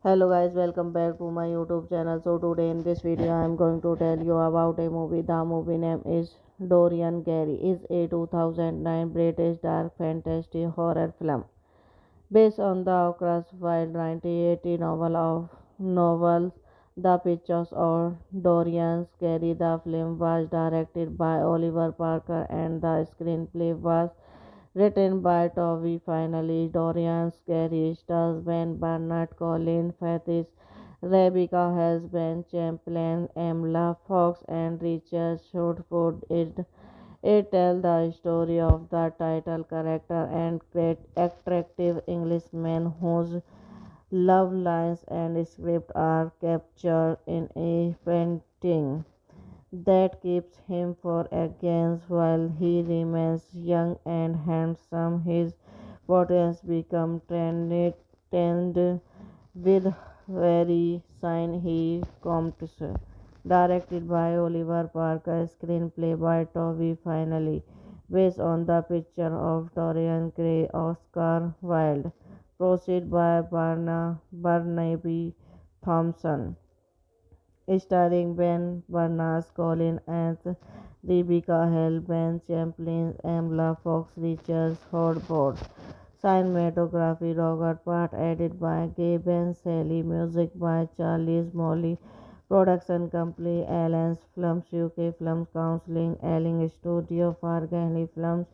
Hello guys, welcome back to my YouTube channel. So today in this video I am going to tell you about a movie. The movie name is Dorian Gray. Is a 2009 British dark fantasy horror film based on the classified 1980 novels. The Pictures of Dorian Gray. The film was directed by Oliver Parker and the screenplay was written by Toby Finally. Dorian Gray stars Ben Burnett, Colin Firth, Rebecca Hesben, Champlain, Emla Fox, and Richard Shortford. It tells the story of the title character and great attractive Englishman whose love lines and script are captured in a painting that keeps him for against while he remains young and handsome. His potential become trend with very sign he comes. Directed by Oliver Parker, screenplay by Toby Finally, based on the picture of Dorian Gray, Oscar Wilde, proceed by Barnaby Thompson, starring Ben Barnes, Colin Anth, Rebecca Hale, Ben Champlin, Emla Fox, Richard Hordford. Cinematography Robert Part, edited by Gaben Sally, music by Charles Molly, production company Allen's Films UK Films Counseling, Elling Studio, Fargani Films,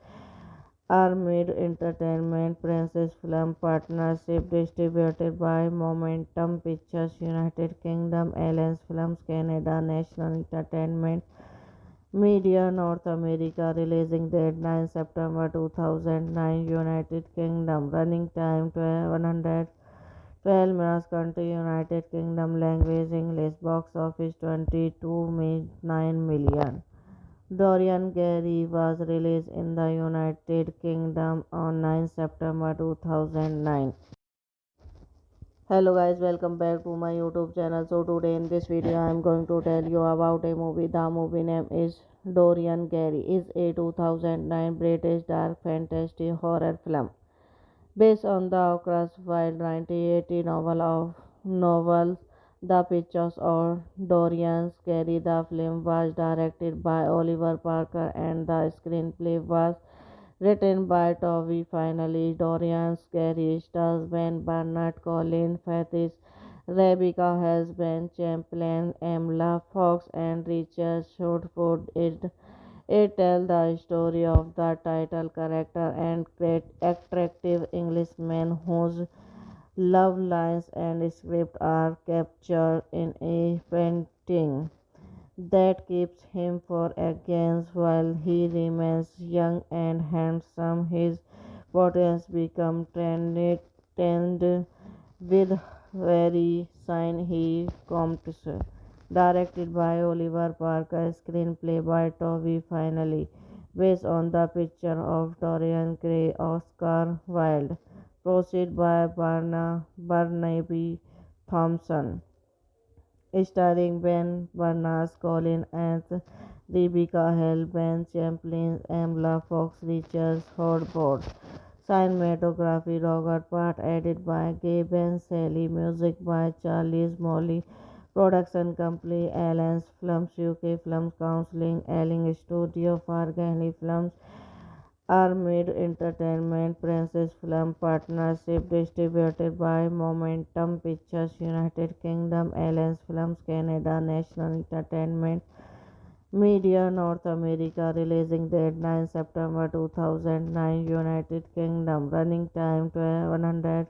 Armid Entertainment, Princess Film Partnership, distributed by Momentum Pictures, United Kingdom, Allen's Films Canada, National Entertainment Media North America, releasing date 9 September 2009, United Kingdom, running time 112 minutes, country United Kingdom, language English, box office 22.9 million. Dorian Gray was released in the United Kingdom on 9 September 2009. Hello guys, welcome back to my YouTube channel. So today in this video I am going to tell you about a movie. The movie name is Dorian Gray. Is a 2009 British dark fantasy horror film based on the classified 1980 novels. The Pictures of Dorian Gray. The film was directed by Oliver Parker and the screenplay was written by Toby Finally. Dorian Gray stars Ben Burnett, Colin Firth, Rebecca Hesben, Champlain, Emla Fox, and Richard Shortford. It tells the story of the title character and great attractive Englishman whose love lines and script are captured in a painting that keeps him for against while he remains young and handsome. His potential become trend with very sign he comes. directed by Oliver Parker, screenplay by Toby Finley, based on the picture of Dorian Gray, Oscar Wilde, proceed by Barnaby Thompson, starring Ben Barnes, Colin Anth, Rebecca Hall, Ben Champlin, Emla Fox, Richard Hordford. Cinematography Robert Part, edited by Gaben Sally, music by Charles Molly, production company Alliance Films UK Films Counseling, Elling Studio, Fargani Films, Armid Entertainment, Princess Film Partnership, distributed by Momentum Pictures, United Kingdom, Alliance Films Canada, National Entertainment Media North America, releasing date 9 September 2009, United Kingdom, running time 112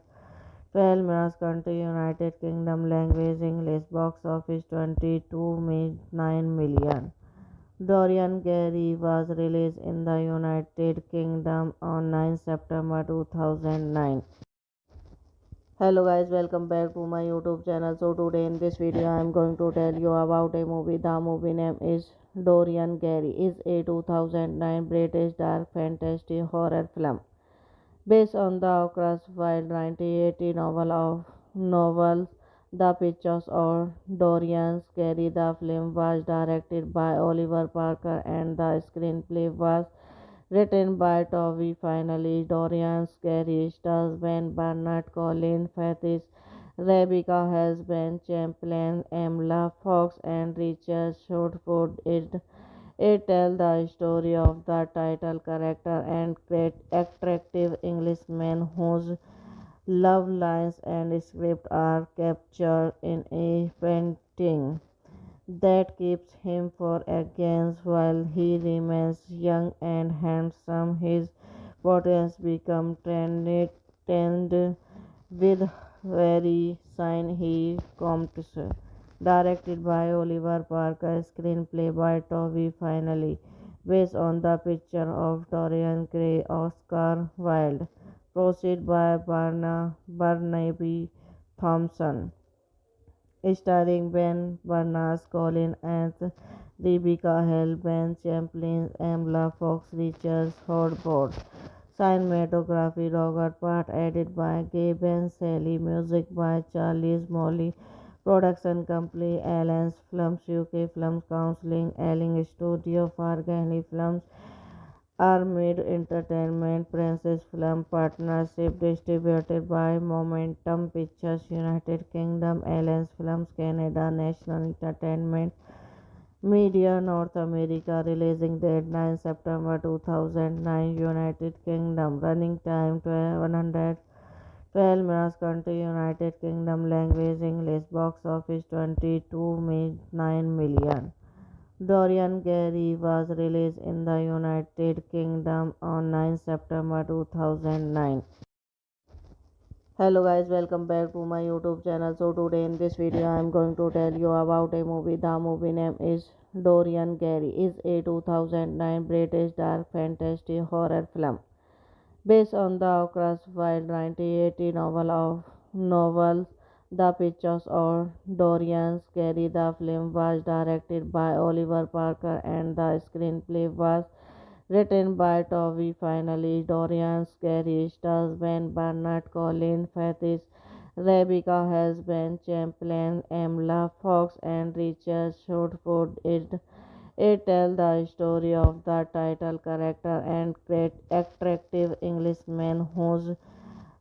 minutes, country United Kingdom, language English, box office 22.9 million. Dorian Gray was released in the United Kingdom on 9 September 2009. Hello guys, welcome back to my YouTube channel. So today in this video I am going to tell you about a movie. The movie name is Dorian Gray. Is a 2009 British dark fantasy horror film based on the Oscar Wilde 1980 novels. The Pictures of Dorian Gray. The film was directed by Oliver Parker and the screenplay was written by Toby Finally. Dorian Gray stars Ben Barnett, Colin Firth, Rebecca Hess, Ben Champlin, Emla Fox, and Richard Shortford. It tells the story of the title character and great attractive Englishman whose love lines and script are captured in a painting that keeps him for against while he remains young and handsome. His potential become trend with very sign he comes. Directed by Oliver Parker, screenplay by Toby Finley, based on the picture of Dorian Gray, Oscar Wilde, proceed by Barnaby Thompson, starring Ben Barnes, Colin Anth, Rebecca Hall, Ben Champlin, Emla Fox, Richard Hordford. Cinematography Robert Part, edited by Gaben Sally, music by Charles Molly, production company Alliance Films UK Films Counseling, Elling Studio, Fargani Films, Armid Entertainment, Princess Film Partnership, distributed by Momentum Pictures, United Kingdom, Alliance Films Canada, National Entertainment Media North America, releasing date 9 September 2009, United Kingdom, running time 112 minutes, country United Kingdom, language English, box office 22.9 million. Dorian Gray was released in the United Kingdom on 9 September 2009. Hello guys, welcome back to my YouTube channel. So today in this video I am going to tell you about a movie. The movie name is Dorian Gray. Is a 2009 British dark fantasy horror film based on the Oscar Wilde 1980 novels. The Pictures of Dorian Gray. The film was directed by Oliver Parker and the screenplay was written by Toby Finally. Dorian Gray stars Ben Barnett, Colin Firth, Rebecca Hess, Ben Champlin, Emla Fox, and Richard Shortford. It tells the story of the title character and great attractive Englishman whose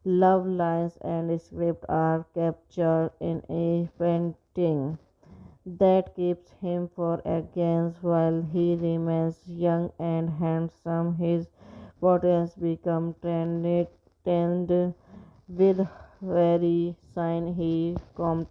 love lines and script are captured in a painting that keeps him for against while he remains young and handsome. His potential become trend with very sign he comes.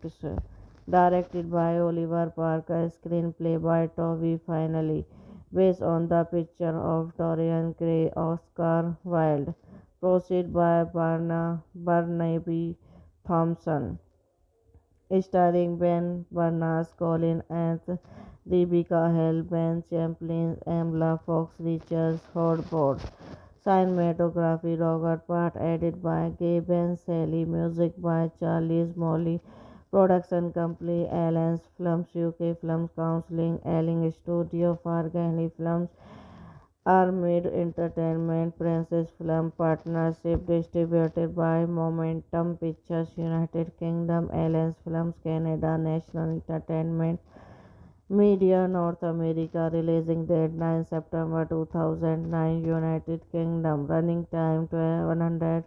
Directed by Oliver Parker, screenplay by Toby Finley, based on the picture of Dorian Gray, Oscar Wilde, proceed by Barnaby Thompson, starring Ben Barnes, Colin Anth, Rebecca Hall, Ben Champlin, Emla Fox, Richard Hordford. Cinematography Robert Part, edited by Gaben Sally, music by Charles Molly, Production company Alliance Films UK Films Counseling Ealing Studio Fargani Films Armid Entertainment Princess Film Partnership distributed by Momentum Pictures United Kingdom Alliance Films Canada National Entertainment Media North America releasing date 9 September 2009 United Kingdom running time 112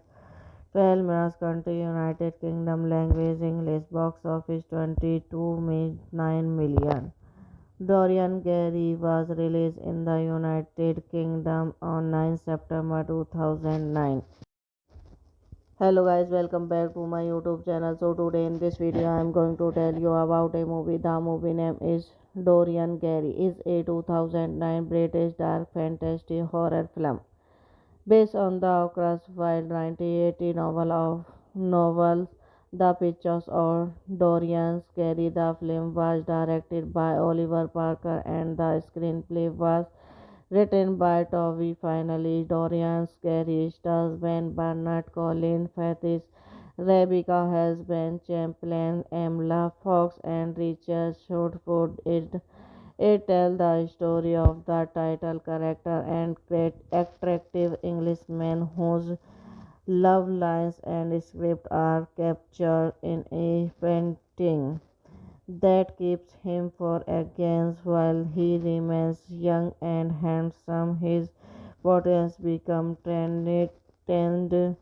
minutes country United Kingdom language English box office 22.9 million. Dorian Gray was released in the United Kingdom on 9 September 2009. Hello guys, welcome back to my YouTube channel. So today in this video I am going to tell you about a movie. The movie name is Dorian Gray. Is a 2009 British dark fantasy horror film based on the Oscar Wilde 1980 novels. The Pictures of Dorian Gray. The film was directed by Oliver Parker and the screenplay was written by Toby Finally. Dorian Gray stars Ben Burnett, Colin Firth, Rebecca Hesben, Champlain, Emla Fox, and Richard Shortwood. It tells the story of the title character and great attractive Englishman whose love lines and script are captured in a painting that keeps him for against while he remains young and handsome. His potential become tend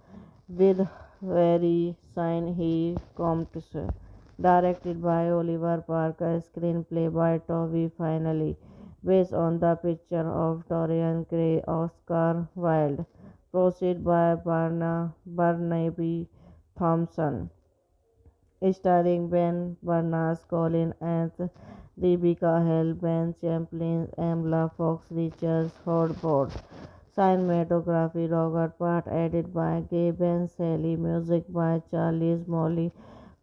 with very sign he comes. Directed by Oliver Parker, screenplay by Toby Finally, based on the picture of Dorian Gray, Oscar Wilde, proceed by Barnaby Thompson starring Ben Barnes, Colin Firth, Rebecca Hall, Ben Champlin, Emla Fox, Richard Hordford. Cinematography Robert Part, edited by Gaben Sally, music by Charles Molly.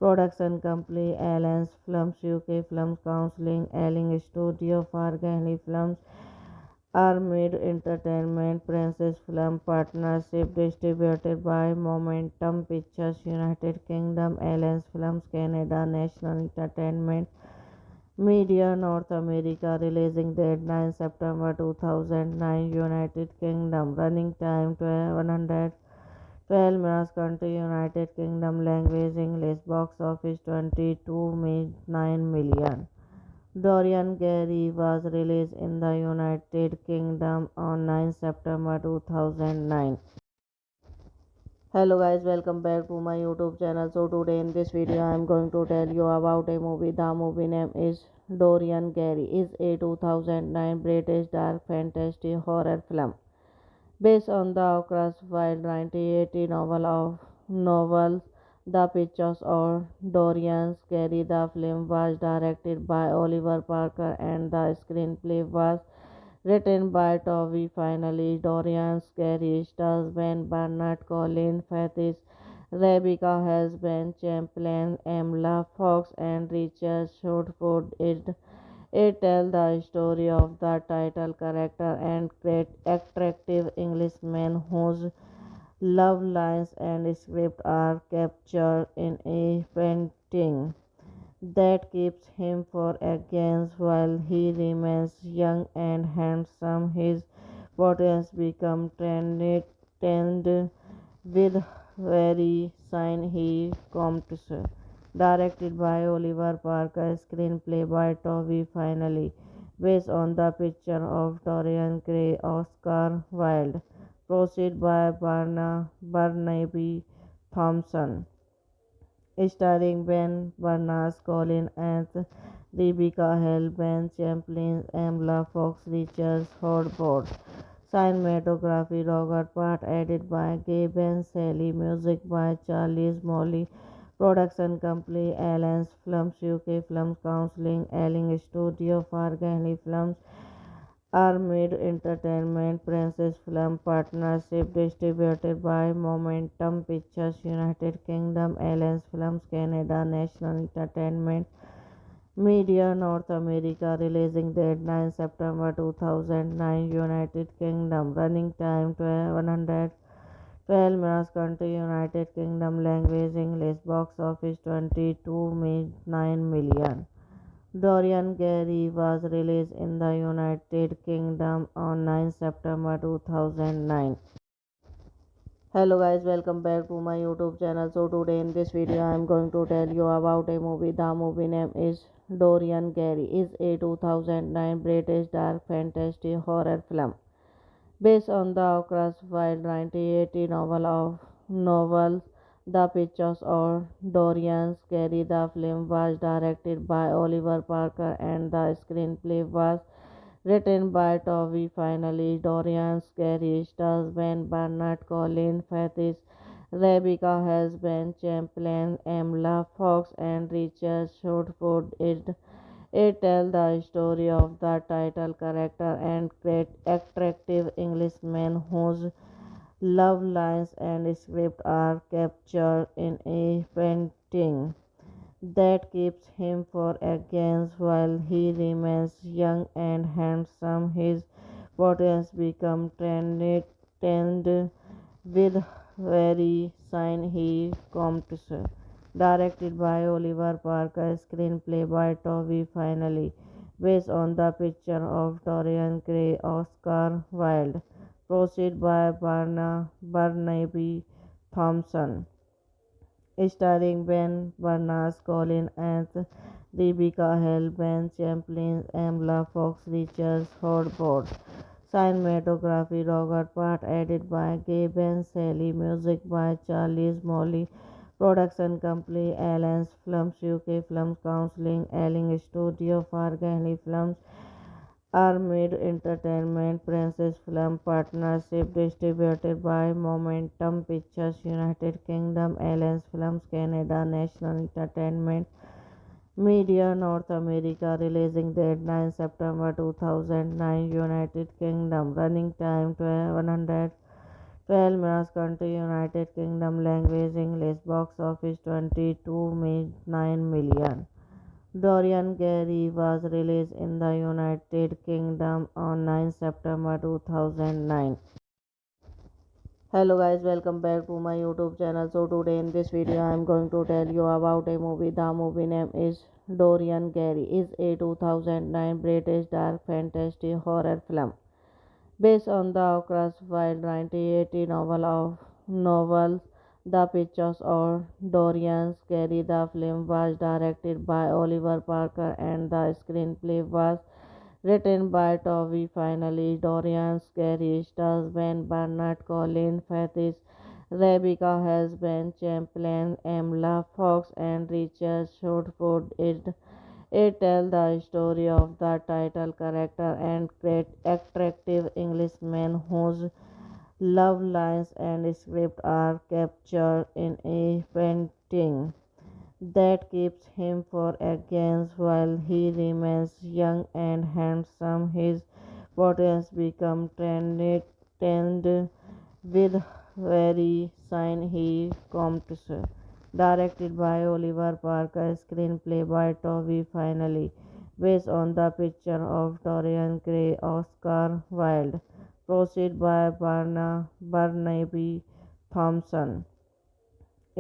Production company Alliance Films UK Films Counseling Ealing Studio Fargani Films Armid Entertainment Princess Film Partnership distributed by Momentum Pictures United Kingdom Alliance Films Canada National Entertainment Media North America releasing date 9 September 2009 United Kingdom running time 112 minutes country United Kingdom language English box office 22.9 million. Dorian Gray was released in the United Kingdom on 9 September 2009. Hello guys, welcome back to my YouTube channel. So today in this video I am going to tell you about a movie. The movie name is Dorian Gray. Is a 2009 British dark fantasy horror film based on the Oscar Wilde 1980 novels. The Pictures of Dorian Gray. The film was directed by Oliver Parker and the screenplay was written by Toby Finally. Dorian Gray stars Ben Burnett, Colin Firth, Rebecca Hesben, Champlain, Emla Fox, and Richard Shortwood. It tells the story of the title character and great attractive Englishman whose love lines and script are captured in a painting that keeps him for against while he remains young and handsome. His potential become tend with very sign he comes. Directed by Oliver Parker, screenplay by Toby Finally, based on the picture of Dorian Gray, Oscar Wilde, proceed by Barnaby Thompson starring Ben Barnes, Colin Firth, Rebecca Hall, Ben Champlin, Emla Fox, Richard Hordford. Cinematography Robert Part, edited by Gaben Sally, music by Charles Molly. Production company Alliance Films UK Films Counseling Ealing Studio Fargani Films Armid Entertainment Princess Film Partnership distributed by Momentum Pictures United Kingdom Alliance Films Canada National Entertainment Media North America releasing date 9 September 2009 United Kingdom running time 112 Film Mirrors country United Kingdom language English box office 22.9 million. Dorian Gray was released in the United Kingdom on 9 September 2009. Hello guys, welcome back to my YouTube channel. So today in this video I am going to tell you about a movie. The movie name is Dorian Gray. Is a 2009 British dark fantasy horror film based on the Oscar Wilde 1980 novels. The Pictures of Dorian Gray. The film was directed by Oliver Parker and the screenplay was written by Toby Finally. Dorian Gray stars Ben Burnett, Colin Firth, Rebecca Hesben, Champlain, Emla Fox, and Richard Shortford. It tells the story of the title character and great attractive Englishman whose love lines and script are captured in a painting that keeps him for against while he remains young and handsome. His potential become tend with very sign he comes. Directed by Oliver Parker, screenplay by Toby Finally, based on the picture of Dorian Gray, Oscar Wilde, proceed by Barnaby Thompson, starring Ben Barnes, Colin Firth, Rebecca Hale, Ben Champlin, Emla Fox, Richard Hordford. Cinematography Robert Part, edited by Gaben Sally, music by Charles Molly, production company Allen's Films UK Films Counseling, Elling Studio, Fargani Films, Armid Entertainment, Princess Film Partnership, distributed by Momentum Pictures, United Kingdom, Allen's Films Canada, National Entertainment Media North America, releasing date 9 September 2009, United Kingdom, running time 112 minutes, country United Kingdom, language English, box office 22.9 million. Dorian Gray was released in the United Kingdom on 9 September 2009. Hello guys, welcome back to my YouTube channel. So today in this video I am going to tell you about a movie. The movie name is Dorian Gray. Is a 2009 British dark fantasy horror film based on the Oscar Wilde 1980 novels. The Pictures of Dorian Gray. The film was directed by Oliver Parker and the screenplay was written by Toby Finally. Dorian Gray stars Ben Burnett, Colin Firth, Rebecca Hesben, Champlain, Emla Fox, and Richard Shortford. It tells the story of the title character and great attractive Englishman whose love lines and script are captured in a painting that keeps him for against while he remains young and handsome. His potential become tend with very sign he comes. Directed by Oliver Parker, screenplay by Toby Finally, based on the picture of Dorian Gray, Oscar Wilde, proceed by Barnaby Thompson,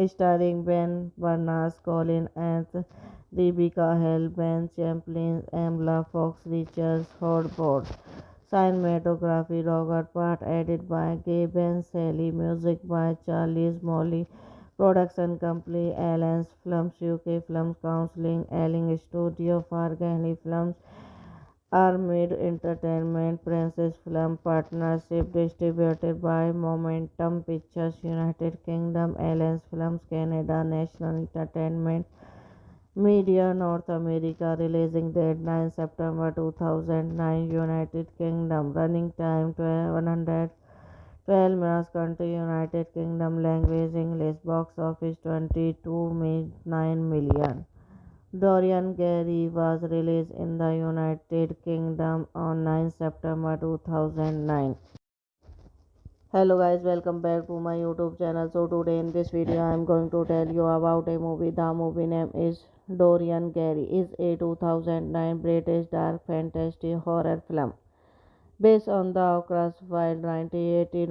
starring Ben Barnes, Colin Firth, Rebecca Hale, Ben Champlin, Emla Fox, Richard Hordford. Cinematography Robert Part, edited by Gaben Sally, music by Charles Molly, production company Allen's Films UK Films Counseling, Elling Studio, Fargani Films, Armid Entertainment, Princess Film Partnership, distributed by Momentum Pictures, United Kingdom, Allen's Films Canada, National Entertainment Media North America, releasing date 9 September 2009, United Kingdom, running time 112 minutes, country United Kingdom, language English, box office 22.9 million. Dorian Gray was released in the United Kingdom on 9 September 2009. Hello guys, welcome back to my YouTube channel. So today in this video I am going to tell you about a movie. The movie name is Dorian Gray. Is a 2009 British dark fantasy horror film based on the Oscar Wilde 1980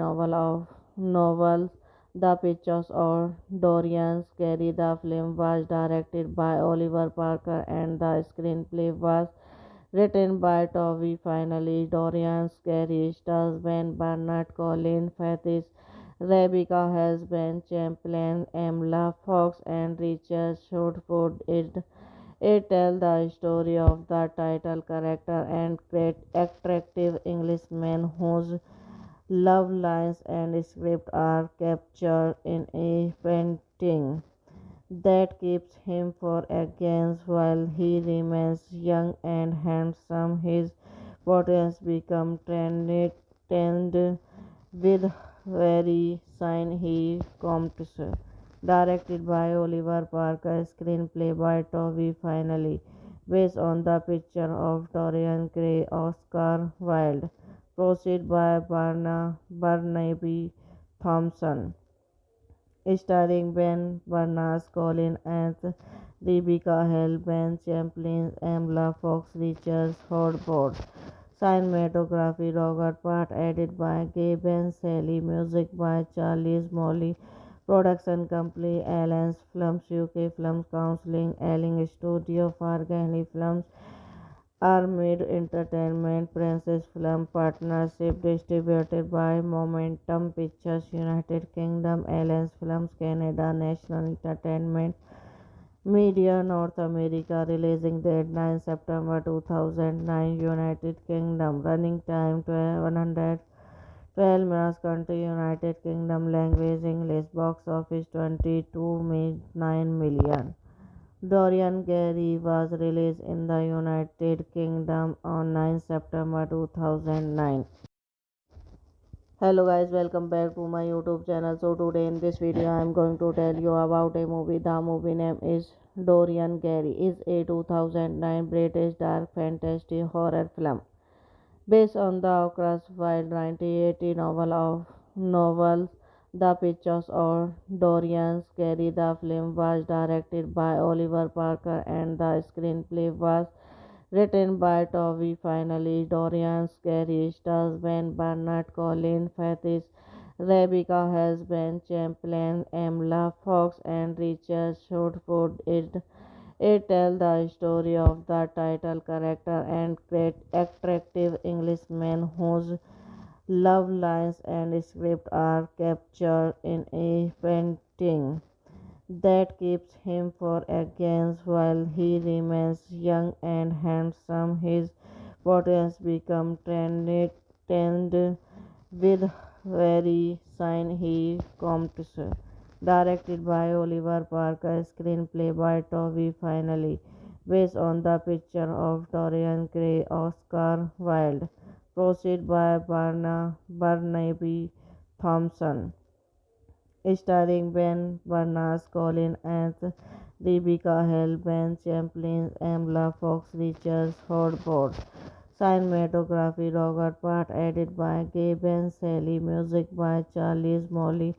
novels. The Pictures of Dorian Gray. The film was directed by Oliver Parker and the screenplay was written by Toby Finley. Dorian Gray stars Ben Burnett, Colin Firth, Rebecca Hesben, Champlain, Emla Fox, and Richard Shortford. It tells the story of the title character and great attractive Englishman whose love lines and script are captured in a painting that keeps him for against while he remains young and handsome. His potential become trend with very sign he comes. Directed by Oliver Parker, screenplay by Toby Finley, based on the picture of Dorian Gray, Oscar Wilde, proceed by Barnaby Thompson, starring Ben Barnes, Colin Anth, Rebecca Hale, Ben Champlin, Emla Fox, Richard Hordford. Cinematography Robert Part, edited by Gaben Sally, music by Charles Molly, production company Alliance Films UK Films Counseling, Elling Studio, Fargani Films, Armid Entertainment, Princess Film Partnership, distributed by Momentum Pictures, United Kingdom, Alliance Films Canada, National Entertainment Media North America, releasing date 9 September 2009, United Kingdom, running time 112 minutes, country United Kingdom, language English, box office 22.9 million. Dorian Gray was released in the United Kingdom on 9 September 2009. Hello guys, welcome back to my YouTube channel. So today in this video I am going to tell you about a movie. The movie name is Dorian Gray. Is a 2009 British dark fantasy horror film based on the Oscar Wilde 1980 novel of novels The Pictures of Dorian Gray. The film was directed by Oliver Parker and the screenplay was written by Toby Finley. Dorian Gray stars Ben Burnett, Colin Firth, Rebecca Hesben, Champlain, Emla Fox, and Richard Shortford. It tells the story of the title character and great attractive Englishman whose love lines and script are captured in a painting that keeps him for against while he remains young and handsome. His potential become trend with very sign he comes. Directed by Oliver Parker, screenplay by Toby Finley, based on the picture of Dorian Gray, Oscar Wilde, proceed by Barnaby Thompson, starring Ben Barnes, Colin Anth, Rebecca Hale, Ben Champlin, Emla Fox, Richard Hordford. Cinematography Robert Part, edited by Gaben Sally, music by Charles Molly,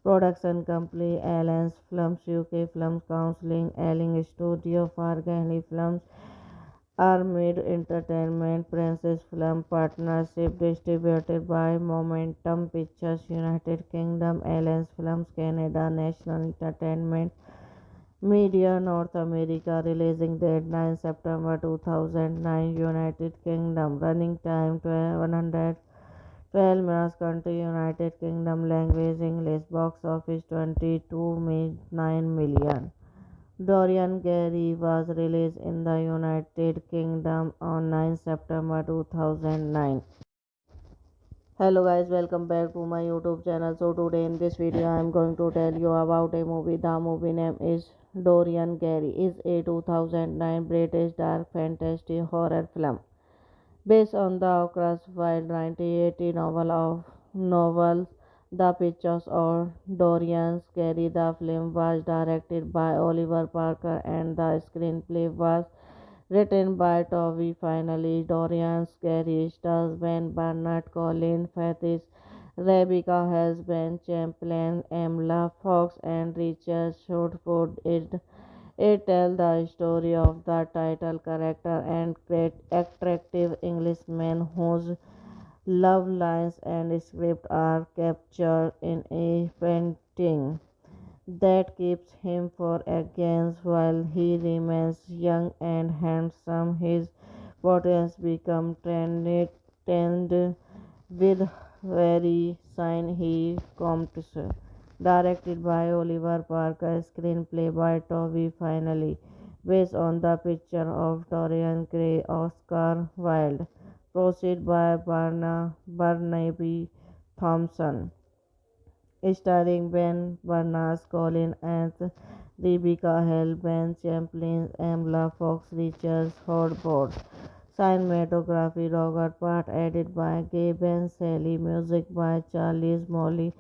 production company Alliance Films UK Films Counseling, Elling Studio, Fargani Films, Armid Entertainment, Princess Film Partnership, distributed by Momentum Pictures, United Kingdom, Alliance Films Canada, National Entertainment Media North America, releasing date 9 September 2009, United Kingdom, running time 112 minutes, country United Kingdom, language English, box office 22.9 million. Dorian Gray was released in the United Kingdom on 9 September 2009. Hello guys, welcome back to my YouTube channel. So today in this video I am going to tell you about a movie. The movie name is Dorian Gray. Is a 2009 British dark fantasy horror film based on the Oscar Wilde 1980 novel of novels The Pictures of Dorian Gray. The film was directed by Oliver Parker and the screenplay was written by Toby Finley. Dorian Gray stars Ben Burnett, Colin Firth, Rebecca Hesben, Champlain, Emla Fox, and Richard Shortford. It tells the story of the title character and great attractive Englishman whose love lines and script are captured in a painting painting that keeps him for against while he remains young and handsome. His portraits become trend with very sign he comes. Directed by Oliver Parker, screenplay by Toby Finally, based on the picture of Dorian Gray, Oscar Wilde, proceed by Barnaby Thompson, starring Ben Barnes, Colin Anth, Rebecca Hall, Ben Champlin, Emla Fox, Richard Hordford. Cinematography Robert Part, edited by Gaben Sally, music by Charles Molly,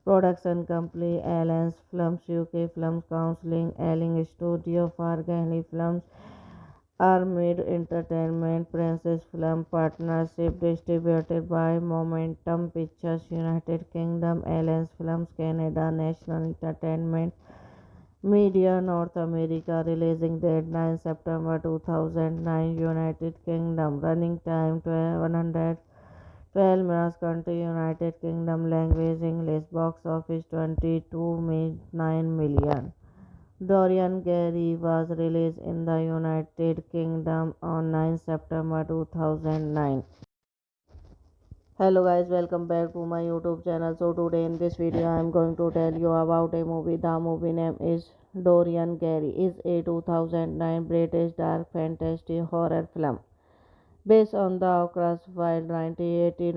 production company Alliance Films UK Films Counseling, Elling Studio, Fargani Films, Armid Entertainment, Princess Film Partnership, distributed by Momentum Pictures, United Kingdom, Alliance Films Canada, National Entertainment Media North America, releasing date 9 September 2009, United Kingdom, running time 112 minutes, country United Kingdom, language English, box office 22.9 million. Dorian Gray was released in the United Kingdom on 9 September 2009. Hello guys, welcome back to my YouTube channel. So today in this video I am going to tell you about a movie. The movie name is Dorian Gray. Is a 2009 British dark fantasy horror film based on the Oscar Wilde 1980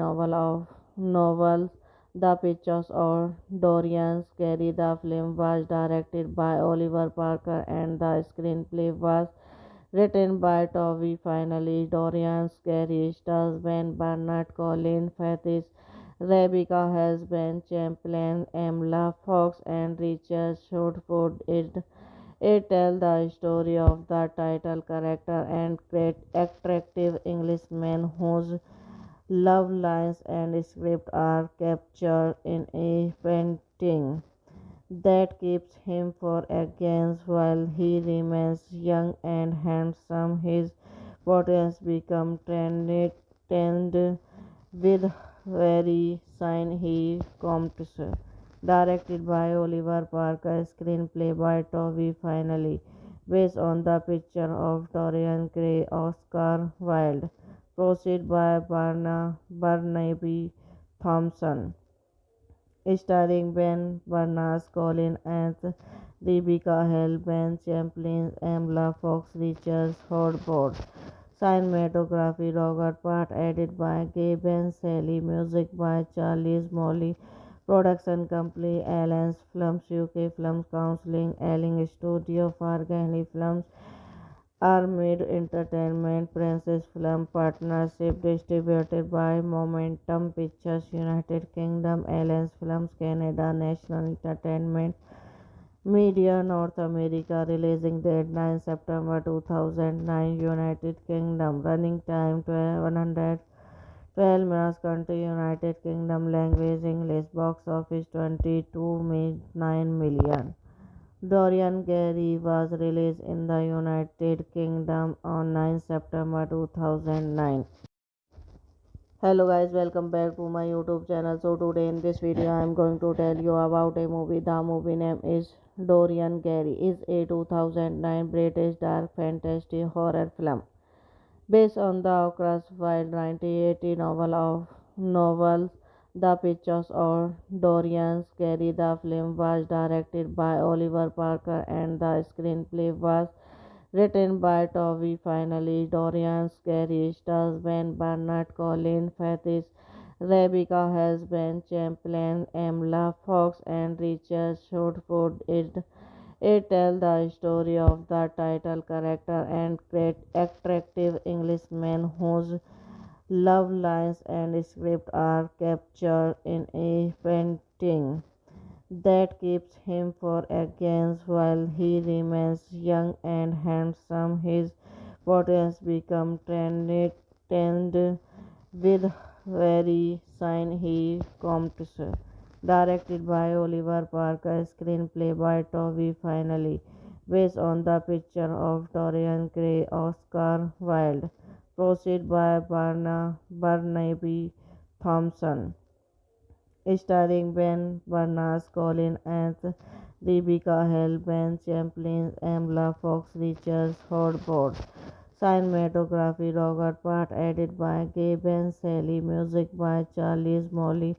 novel The Pictures of Dorian Gray. The film was directed by Oliver Parker and the screenplay was written by Toby Finally. Dorian Gray stars Ben Burnett, Colin Firth, Rebecca Hall, Ben Champlin, Emla Fox, and Richard Shortford. It tells the story of the title character and great attractive Englishman whose love lines and script are captured in a painting that keeps him for against while he remains young and handsome. His portraits become trend with very sign he comes. Directed by Oliver Parker, screenplay by Toby Finally, based on the picture of Dorian Gray, Oscar Wilde, proceed by Barnaby Thompson, starring Ben Barnes, Colin Anth, Rebecca Hall, Ben Champlin, Emla Fox, Richard Hordford. Cinematography Robert Part, edited by Gaben Sally, music by Charles Molly, production company Alliance Films UK Films Counseling, Elling Studio, Fargani Films, Armid Entertainment, Princess Film Partnership, distributed by Momentum Pictures, United Kingdom, Alliance Films Canada, National Entertainment Media North America, releasing date 9 September 2009, United Kingdom, running time 112 minutes, country United Kingdom, language English, box office 22.9 million. Dorian Gray was released in the United Kingdom on 9 September 2009. Hello guys, welcome back to my YouTube channel. So today in this video I am going to tell you about a movie. The movie name is Dorian Gray. Is a 2009 British dark fantasy horror film based on the Oscar Wilde 1980 novel The Pictures of Dorian Gray. The film was directed by Oliver Parker and the screenplay was written by Toby Finally. Dorian Gray stars Ben Burnett, Colin Firth, Rebecca Hall, Ben Champlin, Emla Fox, and Richard Shortford. It tells the story of the title character and great attractive Englishman whose love lines and script are captured in a painting that keeps him for against while he remains young and handsome. His portraits become trend with very sign he comes. Directed by Oliver Parker, screenplay by Toby Finally, based on the picture of Dorian Gray, Oscar Wilde, proceed by Barnaby Thompson, starring Ben Barnes, Colin Ants, Rebecca Hall, Ben Champlin, Emla Fox, Richards, Hordford. Cinematography Robert Part, edited by Gaben Sally, music by Charles Molly.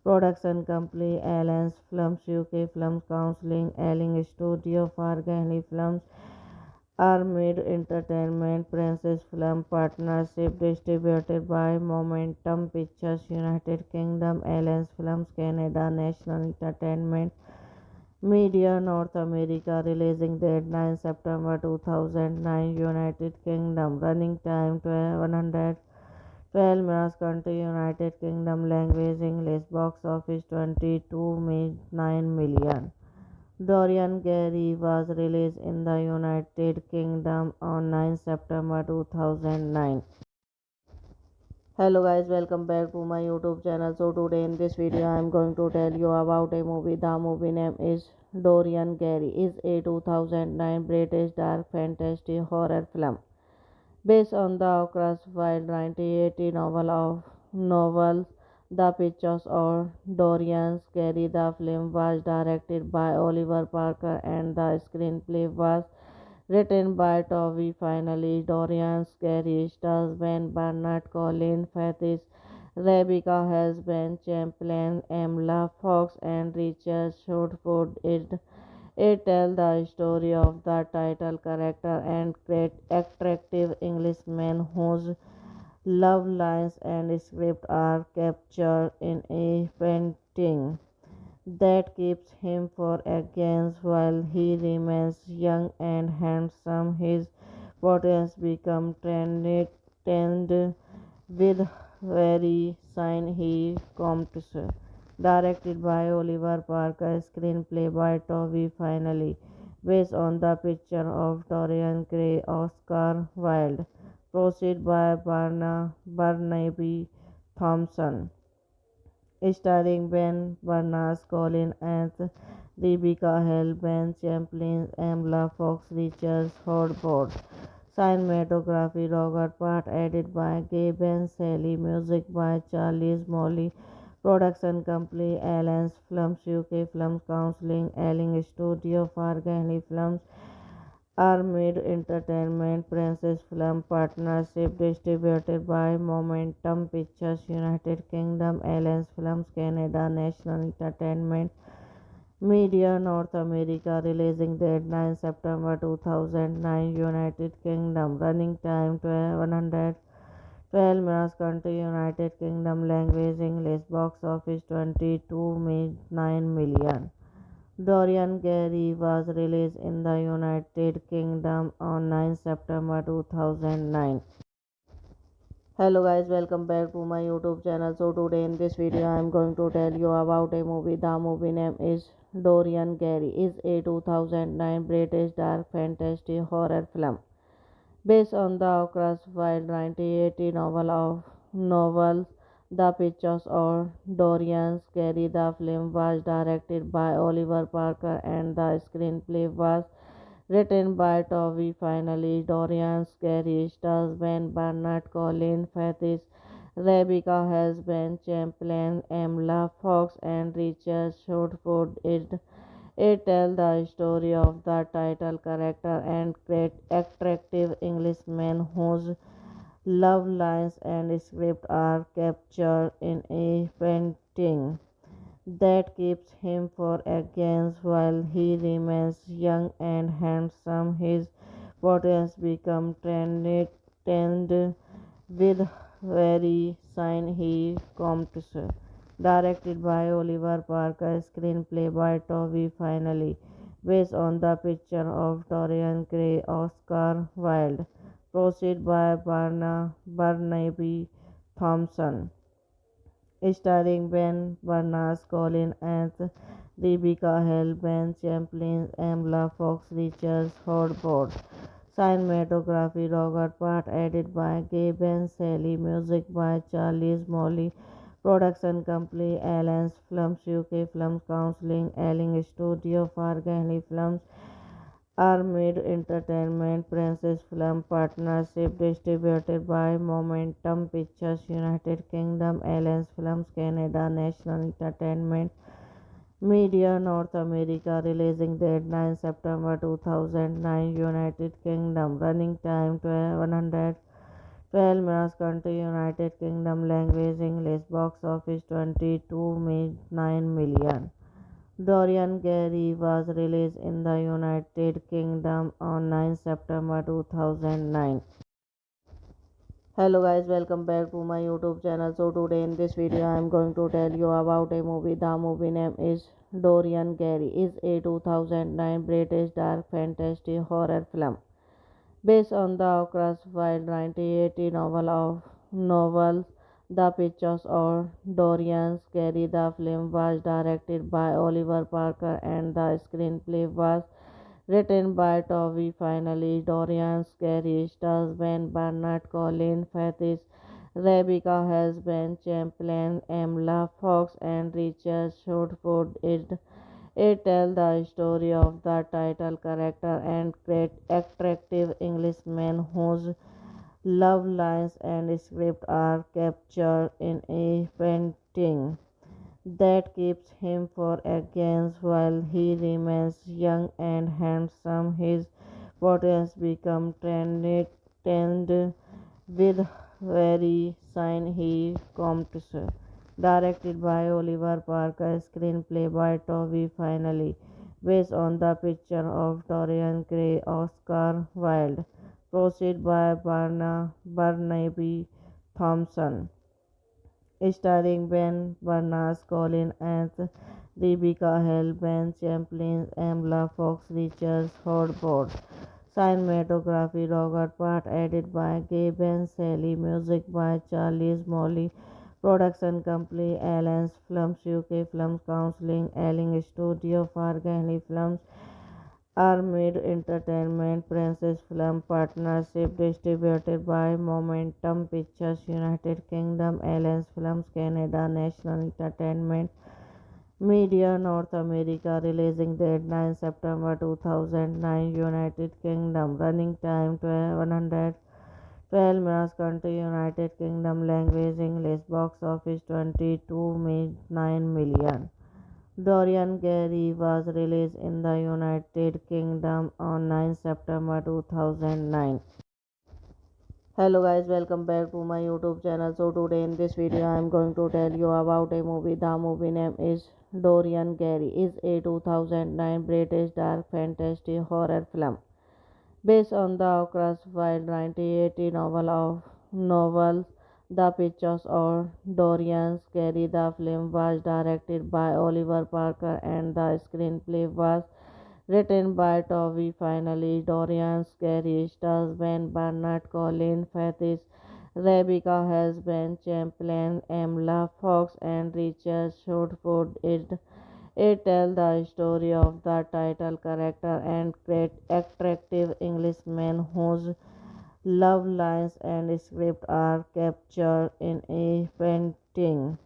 Production company Alliance Films UK Films Counseling, Elling Studio, Fargani Films, Armid Entertainment, Princess Film Partnership, distributed by Momentum Pictures, United Kingdom, Alliance Films Canada, National Entertainment Media North America, releasing date 9 September 2009, United Kingdom, running time 112 minutes, country United Kingdom, language English, box office 22.9 million. Dorian Gray was released in the United Kingdom on 9 September 2009. Hello guys, welcome back to my YouTube channel. So today in this video I am going to tell you about a movie. The movie name is Dorian Gray. Is a 2009 British dark fantasy horror film based on the Oscar Wilde 1980 novel The Pictures of Dorian Gray. The film was directed by Oliver Parker and the screenplay was written by Toby Finally. Dorian Gray stars Ben Burnett, Colin Firth, Rebecca Hess, Ben Champlin, Emla Fox, and Richard Shortford. It tells the story of the title character and great attractive Englishman whose love lines and script are captured in a painting that keeps him for against while he remains young and handsome. His potential become trend with very sign he comes. Directed by Oliver Parker, screenplay by Toby Finally, based on the picture of Dorian Gray, Oscar Wilde, proceed by Barnaby Thompson, starring Ben Barnes, Colin Ants, Rebecca Hall, Ben Champlin, Emla Fox, Richards, Hordford. Cinematography Robert Part, edited by Gaben Sally, music by Charles Molly. Production company Alliance Films UK Films Counseling, Elling Studio, Fargani Films, Armid Entertainment, Princess Film Partnership, distributed by Momentum Pictures, United Kingdom, Alliance Films Canada, National Entertainment Media North America, releasing date 9 September 2009, United Kingdom, running time 112 minutes, country United Kingdom, language English, box office 22.9 million. Dorian Gray was released in the United Kingdom on 9 September 2009. Hello guys, welcome back to my YouTube channel. So today in this video I am going to tell you about a movie. The movie name is Dorian Gray. Is a 2009 British dark fantasy horror film based on the Oscar Wilde 1980 novel The Pictures of Dorian Gray. The film was directed by Oliver Parker and the screenplay was written by Toby Finally. Dorian Gray stars Ben Burnett, Colin Firth, Rebecca Hess, Ben Champlin, Emla Fox, and Richard Shortford. It tells the story of the title character and great attractive Englishman whose love lines and script are captured in a painting that keeps him for against while he remains young and handsome. His potential become trend with very sign he comes. Directed by Oliver Parker, screenplay by Toby Finally, based on the picture of Dorian Gray, Oscar Wilde, proceed by Barnaby Thompson, starring Ben Barnes, Colin Ants, Rebecca Hall, Ben Champlin, Emla Fox, Richards, Hordford. Cinematography Robert Part, edited by Gaben Sally, music by Charles Molly. Production company Alliance Films UK Films Counseling, Elling Studio, Fargani Films, Armid Entertainment Princess Film Partnership distributed by Momentum Pictures United Kingdom Alliance Films Canada National Entertainment Media North America Releasing date 9 September 2009 United Kingdom Running time 112 minutes Country United Kingdom Language English Box Office 22.9 million. Dorian Gray was released in the United Kingdom on 9 September 2009. Hello guys, welcome back to my YouTube channel. So today in this video I am going to tell you about a movie. The movie name is Dorian Gray. Is a 2009 British dark fantasy horror film based on the Oscar Wilde 1980 novel The Pictures of Dorian Gray. The film was directed by Oliver Parker and the screenplay was written by Toby Finally. Dorian Gray stars Ben Burnett, Colin Firth, Rebecca Hesben, Champlain, Emma Fox, and Richard Shortwood. It tells the story of the title character and great attractive Englishman whose love lines and script are captured in a painting that keeps him for against while he remains young and handsome. His body become trend with very sign he comes. Directed by Oliver Parker, screenplay by Toby Finally, based on the picture of Dorian Gray, Oscar Wilde, proceed by Barnaby Thompson starring Ben Barnes, Colin Firth, Rebecca Hall, Ben Champlain, Emma Fox, Richard Hordford. Cinematography Robert Part, edited by Gaben Sally, music by Charles Molly. Production company Alliance Films UK Films Counseling, Elling Studio, Fargani Films, Armid Entertainment Princess Film Partnership distributed by Momentum Pictures United Kingdom Alliance Films Canada National Entertainment Media North America Releasing date 9 September 2009 United Kingdom Running time 112 minutes Country United Kingdom Language English Box Office 22.9 million. Dorian Gray was released in the United Kingdom on 9 September 2009. Hello guys, welcome back to my YouTube channel. So today in this video I am going to tell you about a movie. The movie name is Dorian Gray. Is a 2009 British dark fantasy horror film based on the Oscar Wilde 1980 novel The Pictures of Dorian Gray. The film was directed by Oliver Parker and the screenplay was written by Toby Finally. Dorian Gray stars Ben Burnett, Colin Firth, Rebecca Hesben, Champlain, Emma Fox, and Richard Shortwood. It tells the story of the title character and great attractive Englishman whose love lines and script are captured in a painting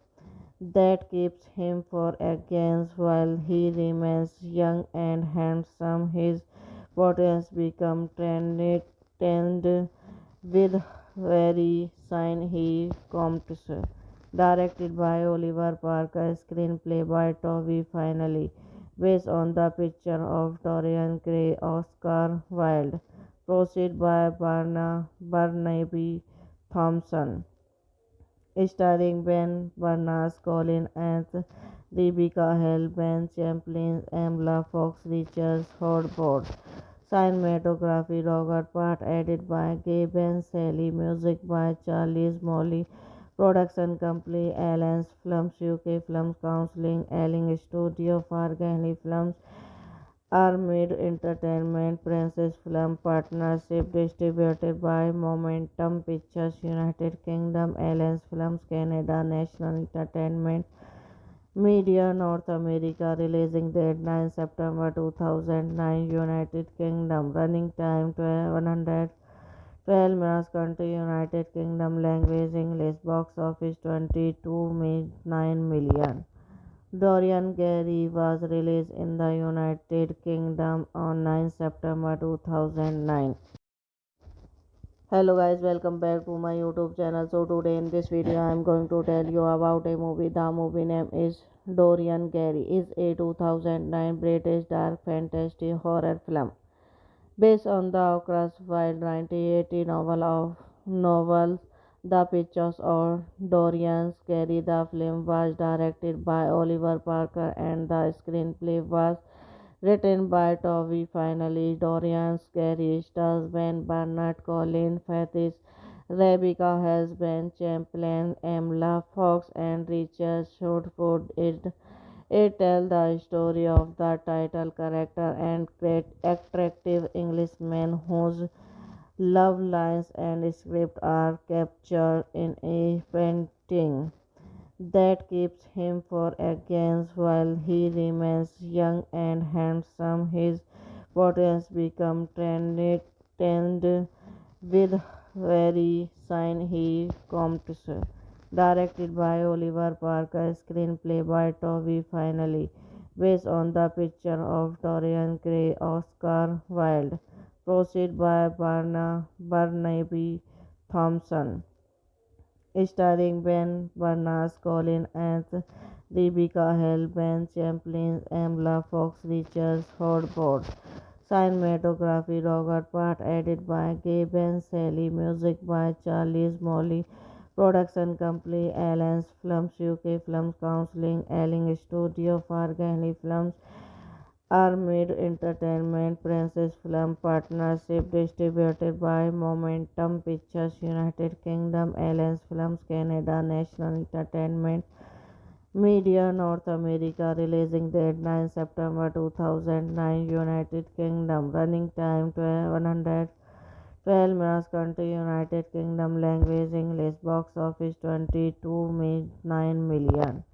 that keeps him for against while he remains young and handsome. His body has become trend with very sign he comes. Directed by Oliver Parker, screenplay by Toby Finally, based on the picture of Dorian Gray, Oscar Wilde, proceed by Barnaby Thompson starring Ben Barnes, Colin Firth, Rebecca Hall, Ben Champlain, Emma Fox, Richard Hordford. Cinematography Robert Part, edited by Gaben Sally, music by Charles Molly. Production company Alliance Films UK Films Counseling, Elling Studio, Fargani Films, Armid Entertainment Princess Film Partnership distributed by Momentum Pictures United Kingdom Alliance Films Canada National Entertainment Media North America Releasing date 9 September 2009 United Kingdom Running time 112 minutes Country United Kingdom Language English Box Office 22.9 million. Dorian Gray was released in the United Kingdom on 9 September 2009. Hello guys, welcome back to my YouTube channel. So today in this video I am going to tell you about a movie. The movie name is Dorian Gray. Is a 2009 British dark fantasy horror film based on the classified 1980 novels. The Pictures of Dorian Gray. The film was directed by Oliver Parker and the screenplay was written by Toby Finally. Dorian Gray stars Ben Bernard, Colin Firth, Rebecca Hesben, Champlain, Emla Fox, and Richard Shortwood. It tells the story of the title character and great attractive Englishman whose love lines and script are captured in a painting that keeps him for against while he remains young and handsome. His potential become trend with very sign he comes. Directed by Oliver Parker, screenplay by Toby Finally, based on the picture of Dorian Gray, Oscar Wilde, proceed by Barnaby Thompson, starring Ben Barnes, Colin Anth, Rebecca Hale, Ben Champlin, Emla Fox, Richard Hordford. Cinematography Robert Part, edited by Gaben Sally, music by Charles Molly, production company Alliance Films UK Films Counseling, Elling Studio, Fargani Films, Armid Entertainment, Princess Film Partnership, distributed by Momentum Pictures, United Kingdom, Alliance Films Canada, National Entertainment Media North America, releasing date 9 September 2009, United Kingdom, running time 112 minutes, country United Kingdom, language English, box office 22.9 million.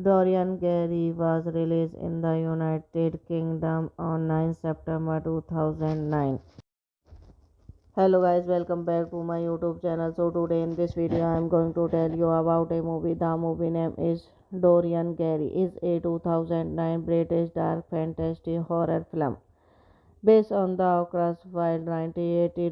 Dorian Gray was released in the United Kingdom on 9 September 2009. Hello guys, welcome back to my YouTube channel. So today in this video I am going to tell you about a movie. The movie name is Dorian Gray. Is a 2009 British dark fantasy horror film based on the classified 1980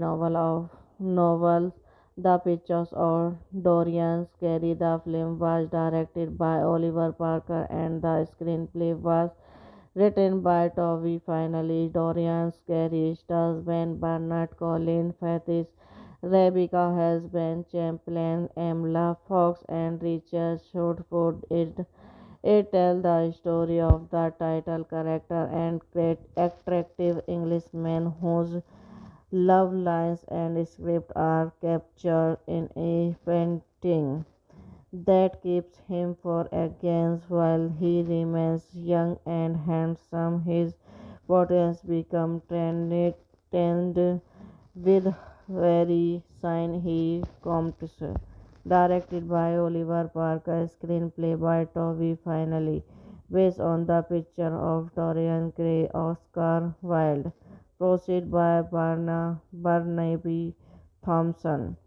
novels. The Pictures of Dorian Gray. The film was directed by Oliver Parker and the screenplay was written by Toby Finally. Dorian Gray stars Ben Bernard, Colin Firth, Rebecca Hesben, Champlain, Emla Fox, and Richard Shortwood. It tells the story of the title character and great attractive Englishman whose love lines and script are captured in a painting that keeps him for against while he remains young and handsome. His potential become trend with very sign he comes. Directed by Oliver Parker, screenplay by Toby Finally, based on the picture of Dorian Gray, Oscar Wilde, proceed by Barnaby Thompson,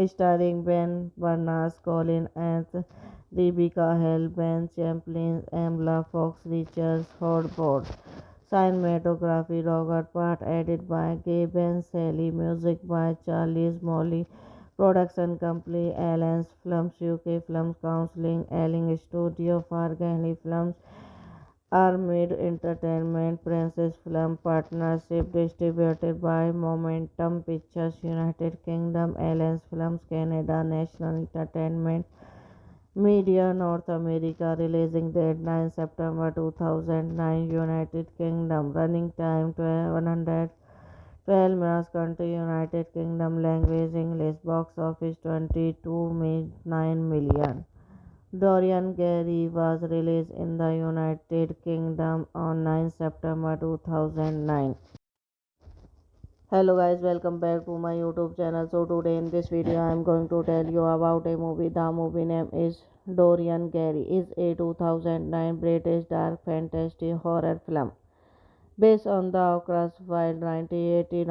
starring Ben Barnes, Colin Anth, Rebecca Hale, Ben Champlin, Emla Fox, Richard Hordford. Cinematography Robert Part, edited by Gaben Sally, music by Charles Molly, production company Alliance Films UK Films Counseling, Elling Studio, Fargani Films, Armid Entertainment, Princess Film Partnership, distributed by Momentum Pictures, United Kingdom, Alliance Films Canada, National Entertainment Media North America, releasing date 9 September 2009, United Kingdom, running time 112 minutes, country United Kingdom, language English, box office 22.9 million. Dorian Gray was released in the United Kingdom on 9 September 2009. Hello guys, welcome back to my YouTube channel. So today in this video I am going to tell you about a movie. The movie name is Dorian Gray. Is a 2009 British dark fantasy horror film based on the classified 1980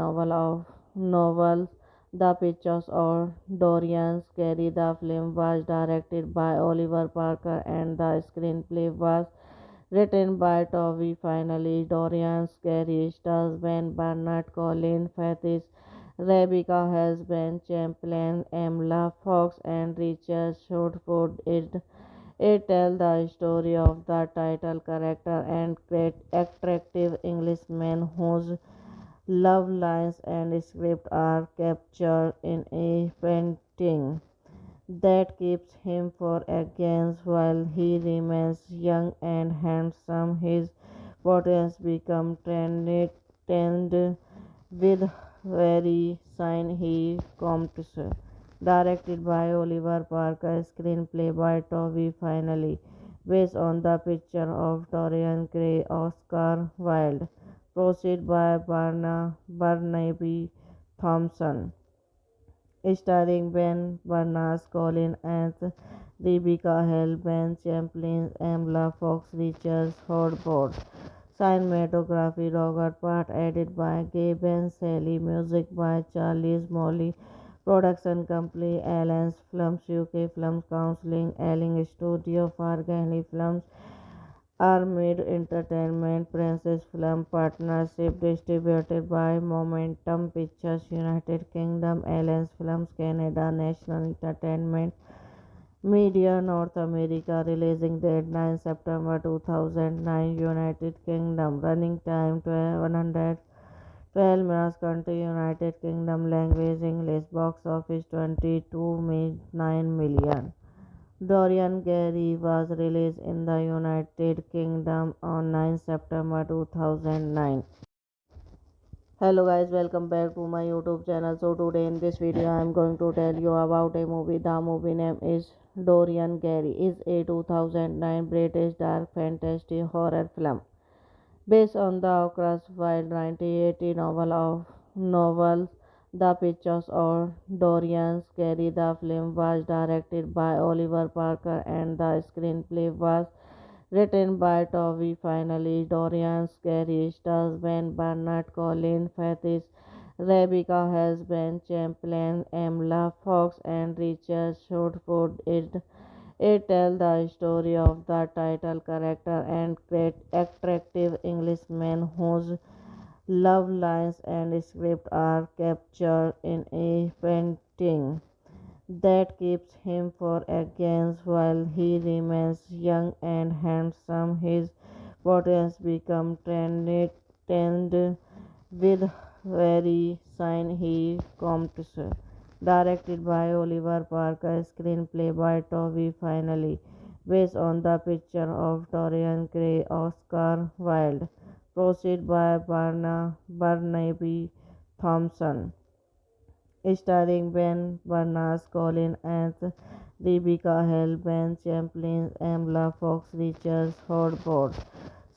novels. The Pictures of Dorian Gray. The film was directed by Oliver Parker and the screenplay was written by Toby Finally. Dorian Gray stars Ben Burnett, Colin Firth, Rebecca Hesben, Champlain, Emla Fox, and Richard Shortford. It tells the story of the title character and great attractive Englishman whose love lines and script are captured in a painting that keeps him for against while he remains young and handsome. His potential become trend with very sign he comes. Directed by Oliver Parker, screenplay by Toby Finally, based on the picture of Dorian Gray, Oscar Wilde, proceed by Barnaby Thompson, starring Ben Barnes, Colin Anth, Rebecca Hale, Ben Champlin, Emla Fox, Richard Hordford. Cinematography Robert Part, edited by Gaben Sally, music by Charles Molly, production company Alliance Films UK Films Counseling, Elling Studio, Fargani Films, Armid Entertainment, Princess Film Partnership, distributed by Momentum Pictures, United Kingdom, Alliance Films Canada, National Entertainment Media North America, releasing date 9 September 2009, United Kingdom, running time 112 minutes, country United Kingdom, language English, box office 22.9 million. Dorian Gray was released in the United Kingdom on 9 September 2009. Hello guys, welcome back to my YouTube channel. So today in this video I am going to tell you about a movie. The movie name is Dorian Gray. Is a 2009 British dark fantasy horror film based on the Oscar Wilde 1980 novel The Pictures of Dorian Gray. The film was directed by Oliver Parker and the screenplay was written by Toby Finally. Dorian Gray stars Ben Burnett, Colin Firth, Rebecca Hesben, Champlain, Emla Fox, and Richard Shortford. It tells the story of the title character and great attractive Englishman whose love lines and script are captured in a painting that keeps him for against while he remains young and handsome. His potential become trend with very sign he comes. Directed by Oliver Parker, screenplay by Toby Finally, based on the picture of Dorian Gray, Oscar Wilde, proceed by Barnaby Thompson, starring Ben Barnes, Colin Anth, Rebecca Hale, Ben Champlin, Emla Fox, Richard Hordford.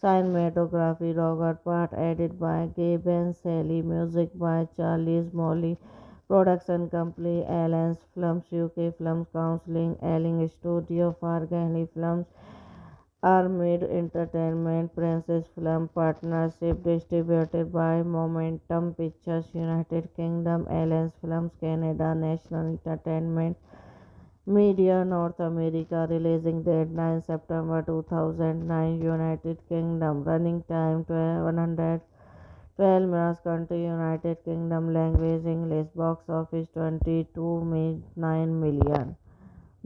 Cinematography Robert Part, edited by Gaben Sally, music by Charles Molly, production company Alliance Films UK Films Counseling, Elling Studio, Fargani Films, Armid Entertainment, Princess Film Partnership, distributed by Momentum Pictures, United Kingdom, Alliance Films Canada, National Entertainment Media North America, releasing date 9 September 2009, United Kingdom, running time 112 minutes, country United Kingdom, language English, box office 22.9 million.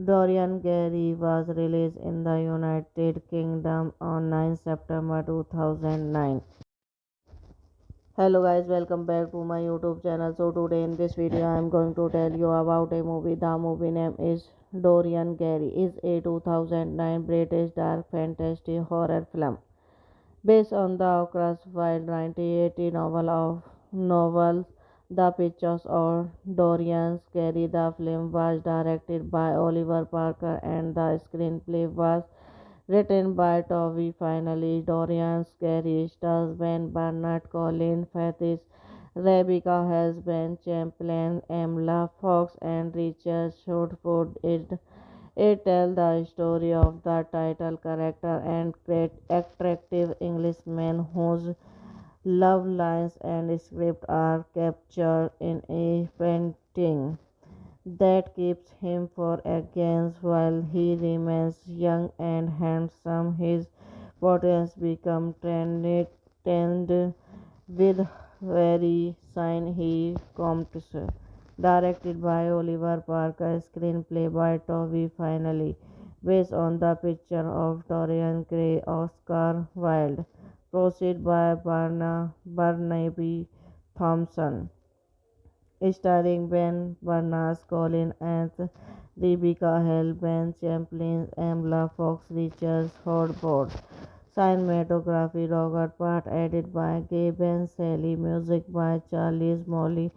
Dorian Gray was released in the United Kingdom on 9 September 2009. Hello guys, welcome back to my YouTube channel. So today in this video I am going to tell you about a movie. The movie name is Dorian Gray. Is a 2009 British dark fantasy horror film based on the Oscar Wilde 1980 novel The Pictures of Dorian Gray. The film was directed by Oliver Parker and the screenplay was written by Toby Finally. Dorian Gray stars Ben Burnett, Colin Firth, Rebecca Hesben, Champlain, Emla Fox, and Richard Shortford. It tells the story of the title character and great attractive Englishman whose love lines and script are captured in a painting painting that keeps him for against while he remains young and handsome. His portraits become trend with very sign he comes. Directed by Oliver Parker, screenplay by Toby Finally, based on the picture of Dorian Gray, Oscar Wilde, proceed by Barnaby Thompson, starring Ben Barnes, Colin Anth, Rebecca Hall, Ben Champlin, Emla Fox, Richard Hordford. Cinematography Robert Part, edited by Gaben Sally, music by Charles Molly,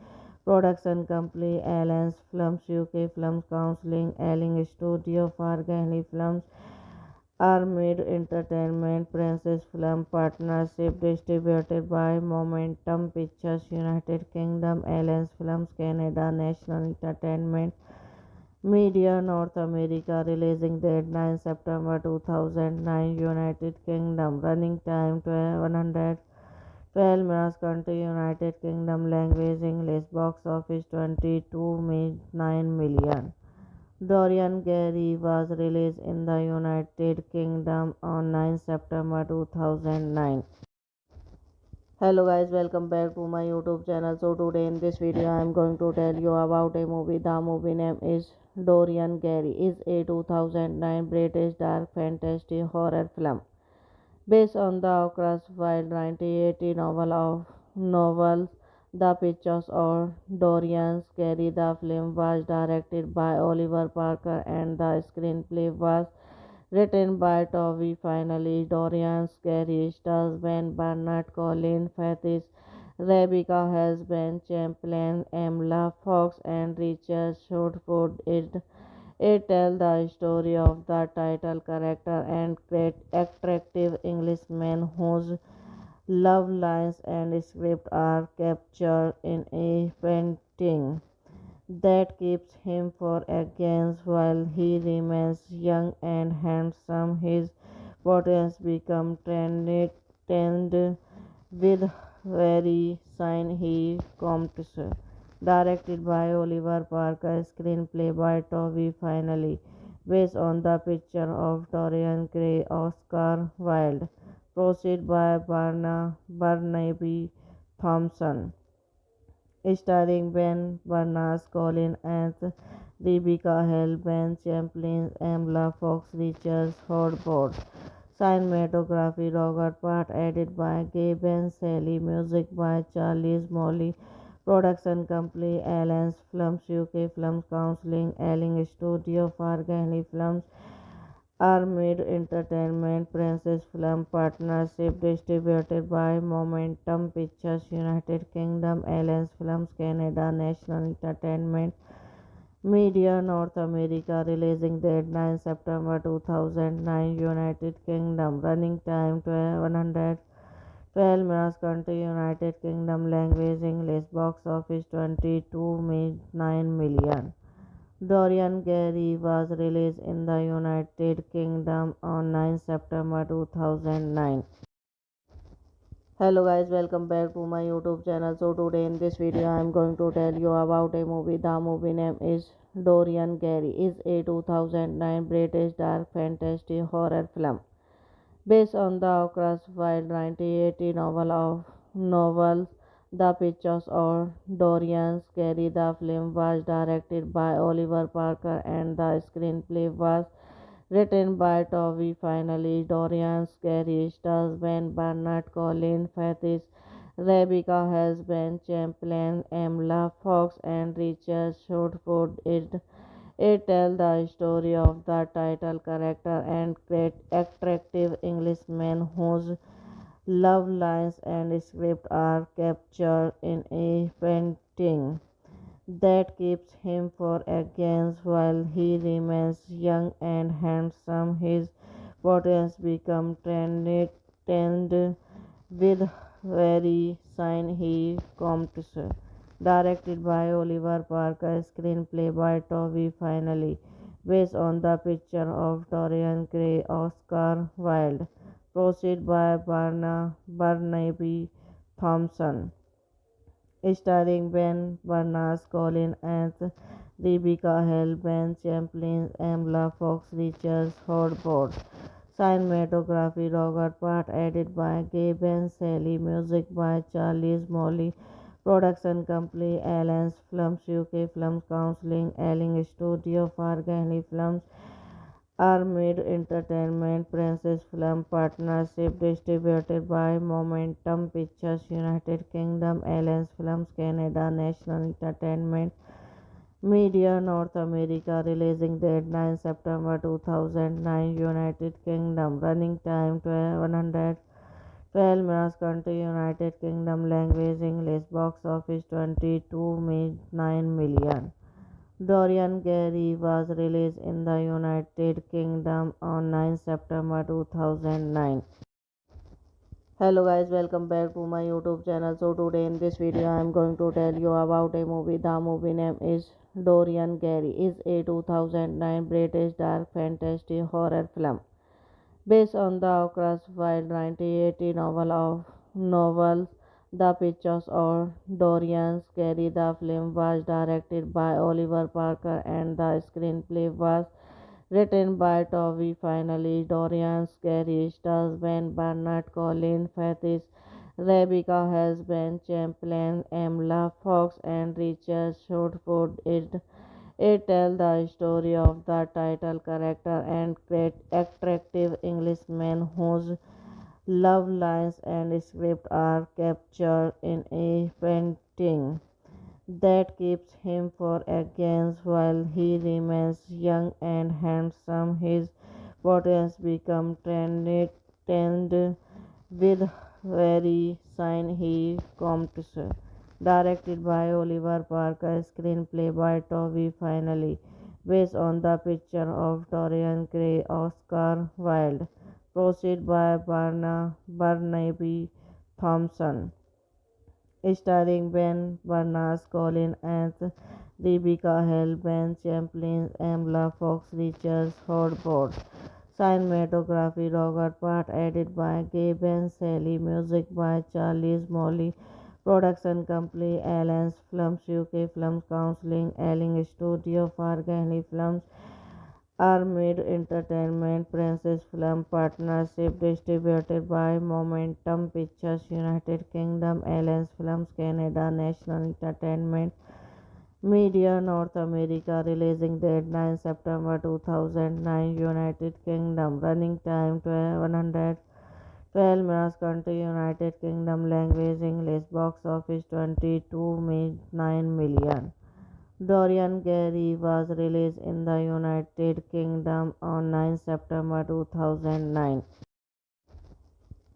production company Allen's Films UK Films Counseling, Elling Studio, Fargani Films, Armid Entertainment, Princess Film Partnership, distributed by Momentum Pictures, United Kingdom, Allen's Films Canada, National Entertainment Media North America, releasing date 9 September 2009, United Kingdom, running time 112 minutes, country United Kingdom, language English, box office 22.9 million. Dorian Gray was released in the United Kingdom on 9 September 2009. Hello guys, welcome back to my YouTube channel. So today in this video I am going to tell you about a movie. The movie name is Dorian Gray. Is a 2009 British dark fantasy horror film based on the Oscar Wilde 1980 novels. The Pictures of Dorian Gray. The film was directed by Oliver Parker and the screenplay was written by Toby Finally. Dorian Gray stars Ben Burnett, Colin Firth, Rebecca Hall, Ben Champlin, Emla Fox, and Richard Shortford. It tells the story of the title character and great attractive Englishman whose love lines and script are captured in a painting that keeps him for against while he remains young and handsome. His portraits become trend with very sign he comes. Directed by Oliver Parker, screenplay by Toby Finally, based on the picture of Dorian Gray, Oscar Wilde, proceed by Barnaby Thompson, starring Ben Barnes, Colin Anth, Rebecca Hall, Ben Champlin, Emla Fox, Richard Hordford. Cinematography Robert Part, edited by Gaben Sally, music by Charles Molly, production company Allen's Films UK Films Counseling, Elling Studio, Fargani Films, Armid Entertainment, Princess Film Partnership, distributed by Momentum Pictures, United Kingdom, Allen's Films Canada, National Entertainment Media North America, releasing date 9 September 2009, United Kingdom, running time 112 minutes, country United Kingdom, language English, box office 22.9 million. Dorian Gray was released in the United Kingdom on 9 September 2009. Hello guys, welcome back to my YouTube channel. So today in this video I am going to tell you about a movie. The movie name is Dorian Gray. Is a 2009 British dark fantasy horror film based on the Oscar Wilde 1980 novels. The Pictures of Dorian Gray. The film was directed by Oliver Parker and the screenplay was written by Toby Finally. Dorian Gray stars Ben Burnett, Colin Firth, Rebecca Hall, Ben Champlin, Emla Fox, and Richard Shortford. It tells the story of the title character and great attractive Englishman whose love lines and script are captured in a painting that keeps him for against while he remains young and handsome. His portraits become trend with very sign he comes. Directed by Oliver Parker, screenplay by Toby Finally, based on the picture of Dorian Gray, Oscar Wilde, proceed by Barnaby Thompson, starring Ben Barnes, Colin Anth, Rebecca Hall, Ben Champlin, Emla Fox, Richard Hordford. Cinematography Robert Part, edited by Gaben Sally, music by Charles Molly. Production company Allen's Films UK Films Counseling, Elling Studio, Fargani Films, Armid Entertainment, Princess Film Partnership, distributed by Momentum Pictures, United Kingdom, Allen's Films Canada, National Entertainment Media North America, releasing date 9 September 2009, United Kingdom, running time 112 minutes, country United Kingdom, language English, box office 22.9 million. Dorian Gray was released in the United Kingdom on 9 September 2009. Hello guys, welcome back to my YouTube channel. So today in this video I am going to tell you about a movie. The movie name is Dorian Gray. Is a 2009 British dark fantasy horror film based on the Oscar Wilde 1980 novels. The Pictures of Dorian Gray. The film was directed by Oliver Parker and the screenplay was written by Toby Finally. Dorian Gray stars Ben Barnett, Colin Firth, Rebecca Hess, Ben Champlain, Emla Fox, and Richard Shortford. It tells the story of the title character and great attractive Englishman whose love lines and script are captured in a painting that keeps him for against while he remains young and handsome. His potential become trend with very sign he comes. Directed by Oliver Parker, screenplay by Toby Finally, based on the picture of Dorian Gray, Oscar Wilde, proceed by Barnaby Thompson, starring Ben Barnes, Colin Anth, Rebecca Hall, Ben Champlin, Emla Fox, Richard Hordford. Cinematography Robert Part, edited by Gaben Sally, music by Charles Molly. Production company Allen's Films UK Films Counseling, Elling Studio, Fargani Films, Armid Entertainment, Princess Film Partnership, distributed by Momentum Pictures, United Kingdom, Allen's Films Canada, National Entertainment Media North America, releasing date 9 September 2009, United Kingdom, running time 112 minutes, country United Kingdom, language English, box office 22.9 million. Dorian Gray was released in the United Kingdom on 9 September 2009.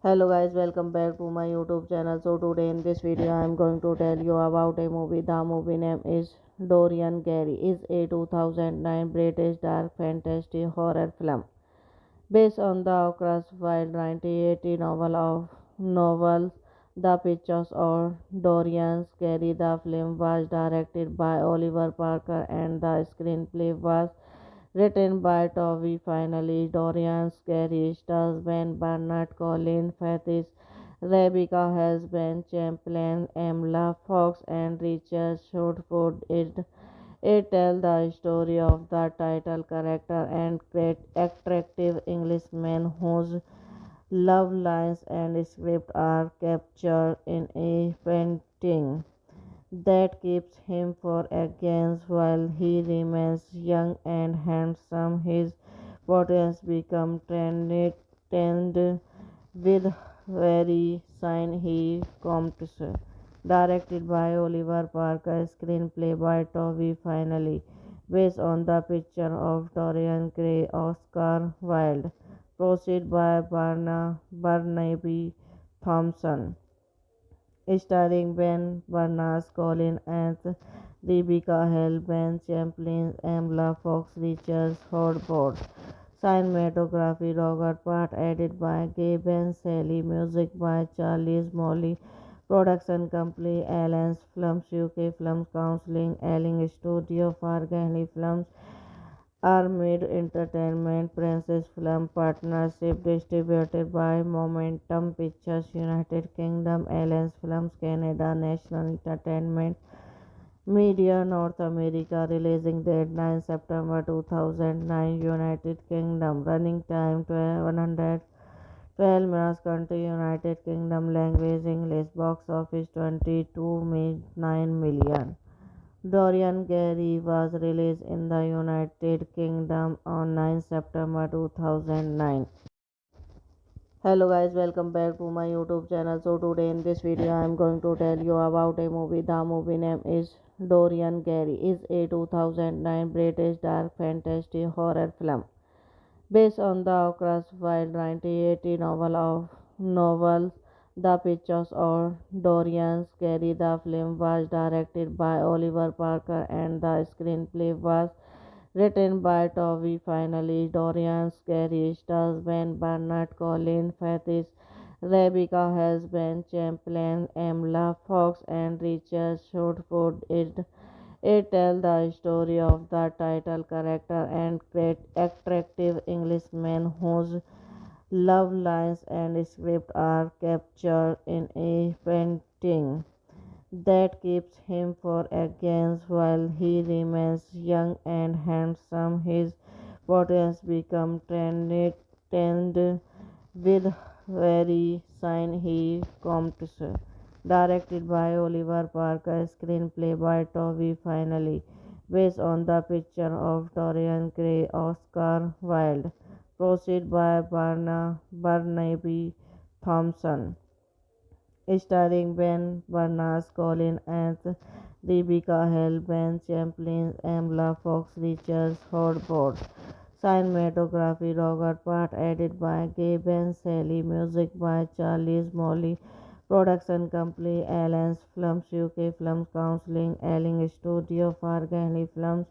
Hello guys, welcome back to my YouTube channel. So today in this video I am going to tell you about a movie. The movie name is Dorian Gray. Is a 2009 British dark fantasy horror film based on the Oscar Wilde 1980 novels. The Pictures of Dorian Gray. The film was directed by Oliver Parker and the screenplay was written by Toby Finally. Dorian Gray stars Ben Barnett, Colin Firth, Rebecca Hess, Ben Champlain, Emla Fox, and Richard Shortford. It tells the story of the title character and great attractive Englishman whose love lines and script are captured in a painting that keeps him for against while he remains young and handsome. His potential become trend with very sign he comes. Directed by Oliver Parker, screenplay by Toby Finally, based on the picture of Dorian Gray, Oscar Wilde, proceed by Barnaby Thompson, starring Ben Barnes, Colin Anth, Rebecca Hall, Ben Champlin, Emla Fox, Richard Hordford. Cinematography Robert Part, edited by Gaben Sally, music by Charles Molly. Production company Allen's Films UK Films Counseling, Elling Studio, Fargani Films, Armid Entertainment Princess Film Partnership distributed by Momentum Pictures United Kingdom Alliance Films Canada National Entertainment Media North America releasing date 9 September 2009 United Kingdom running time 112 minutes country United Kingdom language English box office 22.9 million. Dorian Gray was released in the United Kingdom on 9 September 2009. Hello guys, welcome back to my YouTube channel. So today in this video I am going to tell you about a movie. The movie name is Dorian Gray. Is a 2009 British dark fantasy horror film based on the Oscar Wilde 1980 novels. The Pictures of Dorian Gray. The film was directed by Oliver Parker and the screenplay was written by Toby Finally. Dorian Gray stars Ben Burnett, Colin Firth, Rebecca Hesben, Champlain, Emla Fox, and Richard Shortford. It tells the story of the title character and great attractive Englishman whose love lines and script are captured in a painting that keeps him for against while he remains young and handsome. His potential become tend with very sign he comes. Directed by Oliver Parker, screenplay by Toby Finally, based on the picture of Dorian Gray, Oscar Wilde, proceed by Barnaby Thompson starring Ben Barnes, Colin Firth, Rebecca Hall, Ben Champlin, Emla Fox, Richard Hordford. Cinematography Robert Part, edited by Gaben Sally, music by Charles Molly, production company Alliance Films UK Films Counseling, Elling Studio, Fargani Films,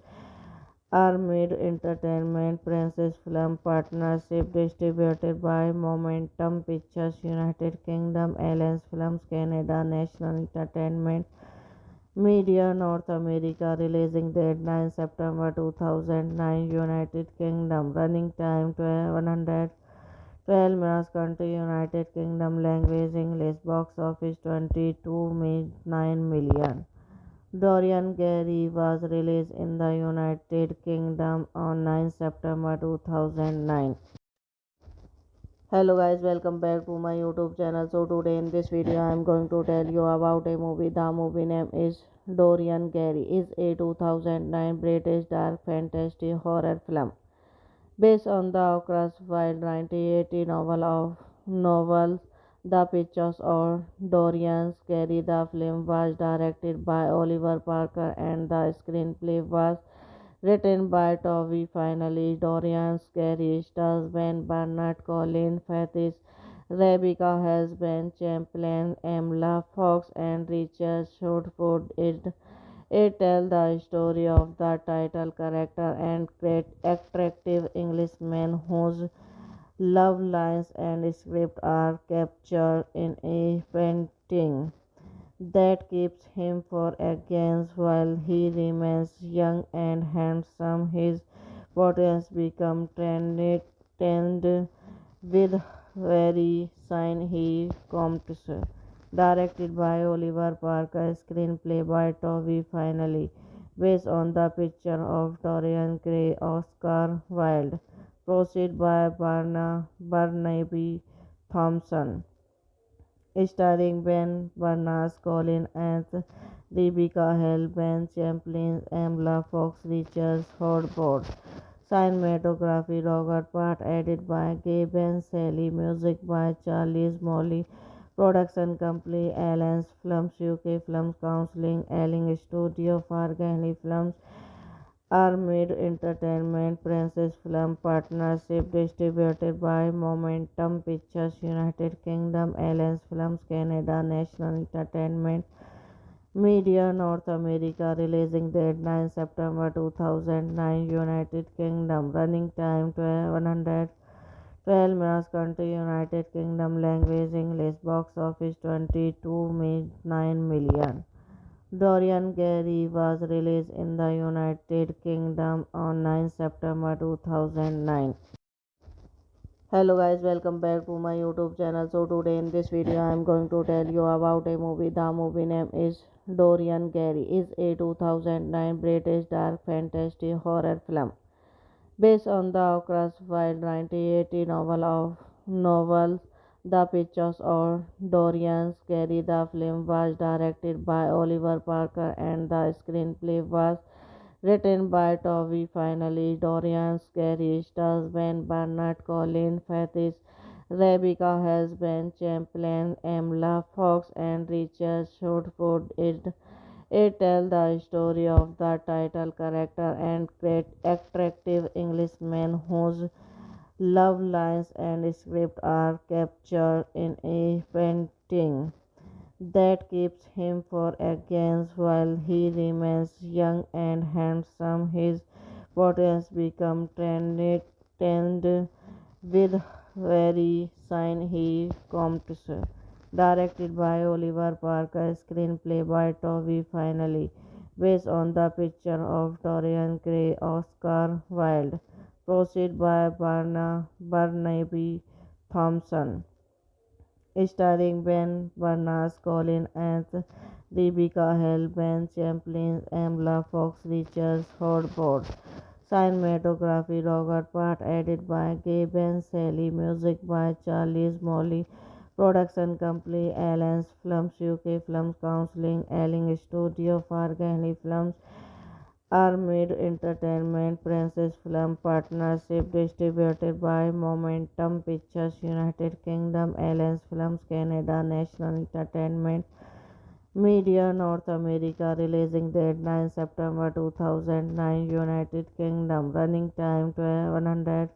Armid Entertainment Princess Film Partnership distributed by Momentum Pictures United Kingdom Alliance Films Canada National Entertainment Media North America releasing date 9 September 2009 United Kingdom running time 112 minutes country United Kingdom language English box office 22.9 million. Dorian Gray was released in the United Kingdom on 9 September 2009. Hello guys, welcome back to my YouTube channel. So today in this video I am going to tell you about a movie. The movie name is Dorian Gray. Is a 2009 British dark fantasy horror film based on the Oscar Wilde 1980 novels. The Pictures of Dorian Gray. The film was directed by Oliver Parker and the screenplay was written by Toby Finally. Dorian Gray stars Ben Burnett, Colin Firth, Rebecca Hesben, Champlain, Emla Fox, and Richard Shortford. It tells the story of the title character and great attractive Englishman whose love lines and script are captured in a painting that keeps him for against while he remains young and handsome. His potential become tend with very sign he comes. Directed by Oliver Parker, screenplay by Toby Finally, based on the picture of Dorian Gray, Oscar Wilde, proceed by Barnaby Thompson starring Ben Barnes, Colin Firth, Rebecca Hall, Ben Champlin, Emla Fox, Richard Hordford. Cinematography Robert Part, edited by Gaben Sally, music by Charles Molly, production company Alliance Films UK Films Counseling, Elling Studio, Fargani Films, Armid Entertainment Princess Film Partnership distributed by Momentum Pictures United Kingdom Alliance Films Canada National Entertainment Media North America releasing date 9 September 2009 United Kingdom running time 112 minutes country United Kingdom language English box office 22.9 million. Dorian Gray was released in the United Kingdom on 9 September 2009. Hello guys, welcome back to my YouTube channel. So today in this video I am going to tell you about a movie. The movie name is Dorian Gray. Is a 2009 British dark fantasy horror film based on the Oscar Wilde 1980 novels. The Pictures of Dorian Gray. The film was directed by Oliver Parker and the screenplay was written by Toby Finally. Dorian Gray stars Ben Burnett, Colin Firth, Rebecca Hesben, Champlain, Emla Fox, and Richard Shortford. It tells the story of the title character and great attractive Englishman whose love lines and script are captured in a painting that keeps him for against while he remains young and handsome. His potential become tend with very sign he comes. Directed by Oliver Parker, screenplay by Toby Finally, based on the picture of Dorian Gray, Oscar Wilde, proceed by Barnaby Thompson, starring Ben Barnes, Colin Anth, Rebecca Hale, Ben Champlin, Emla Fox, Richard Hordford. Cinematography Robert Part, edited by Gaben Sally, music by Charles Molly, production company Allen's Films UK Films Counseling, Elling Studio, Fargani Films, Armid Entertainment, Princess Film Partnership, distributed by Momentum Pictures, United Kingdom, Allen's Films Canada, National Entertainment Media North America, releasing date 9 September 2009, United Kingdom, running time 112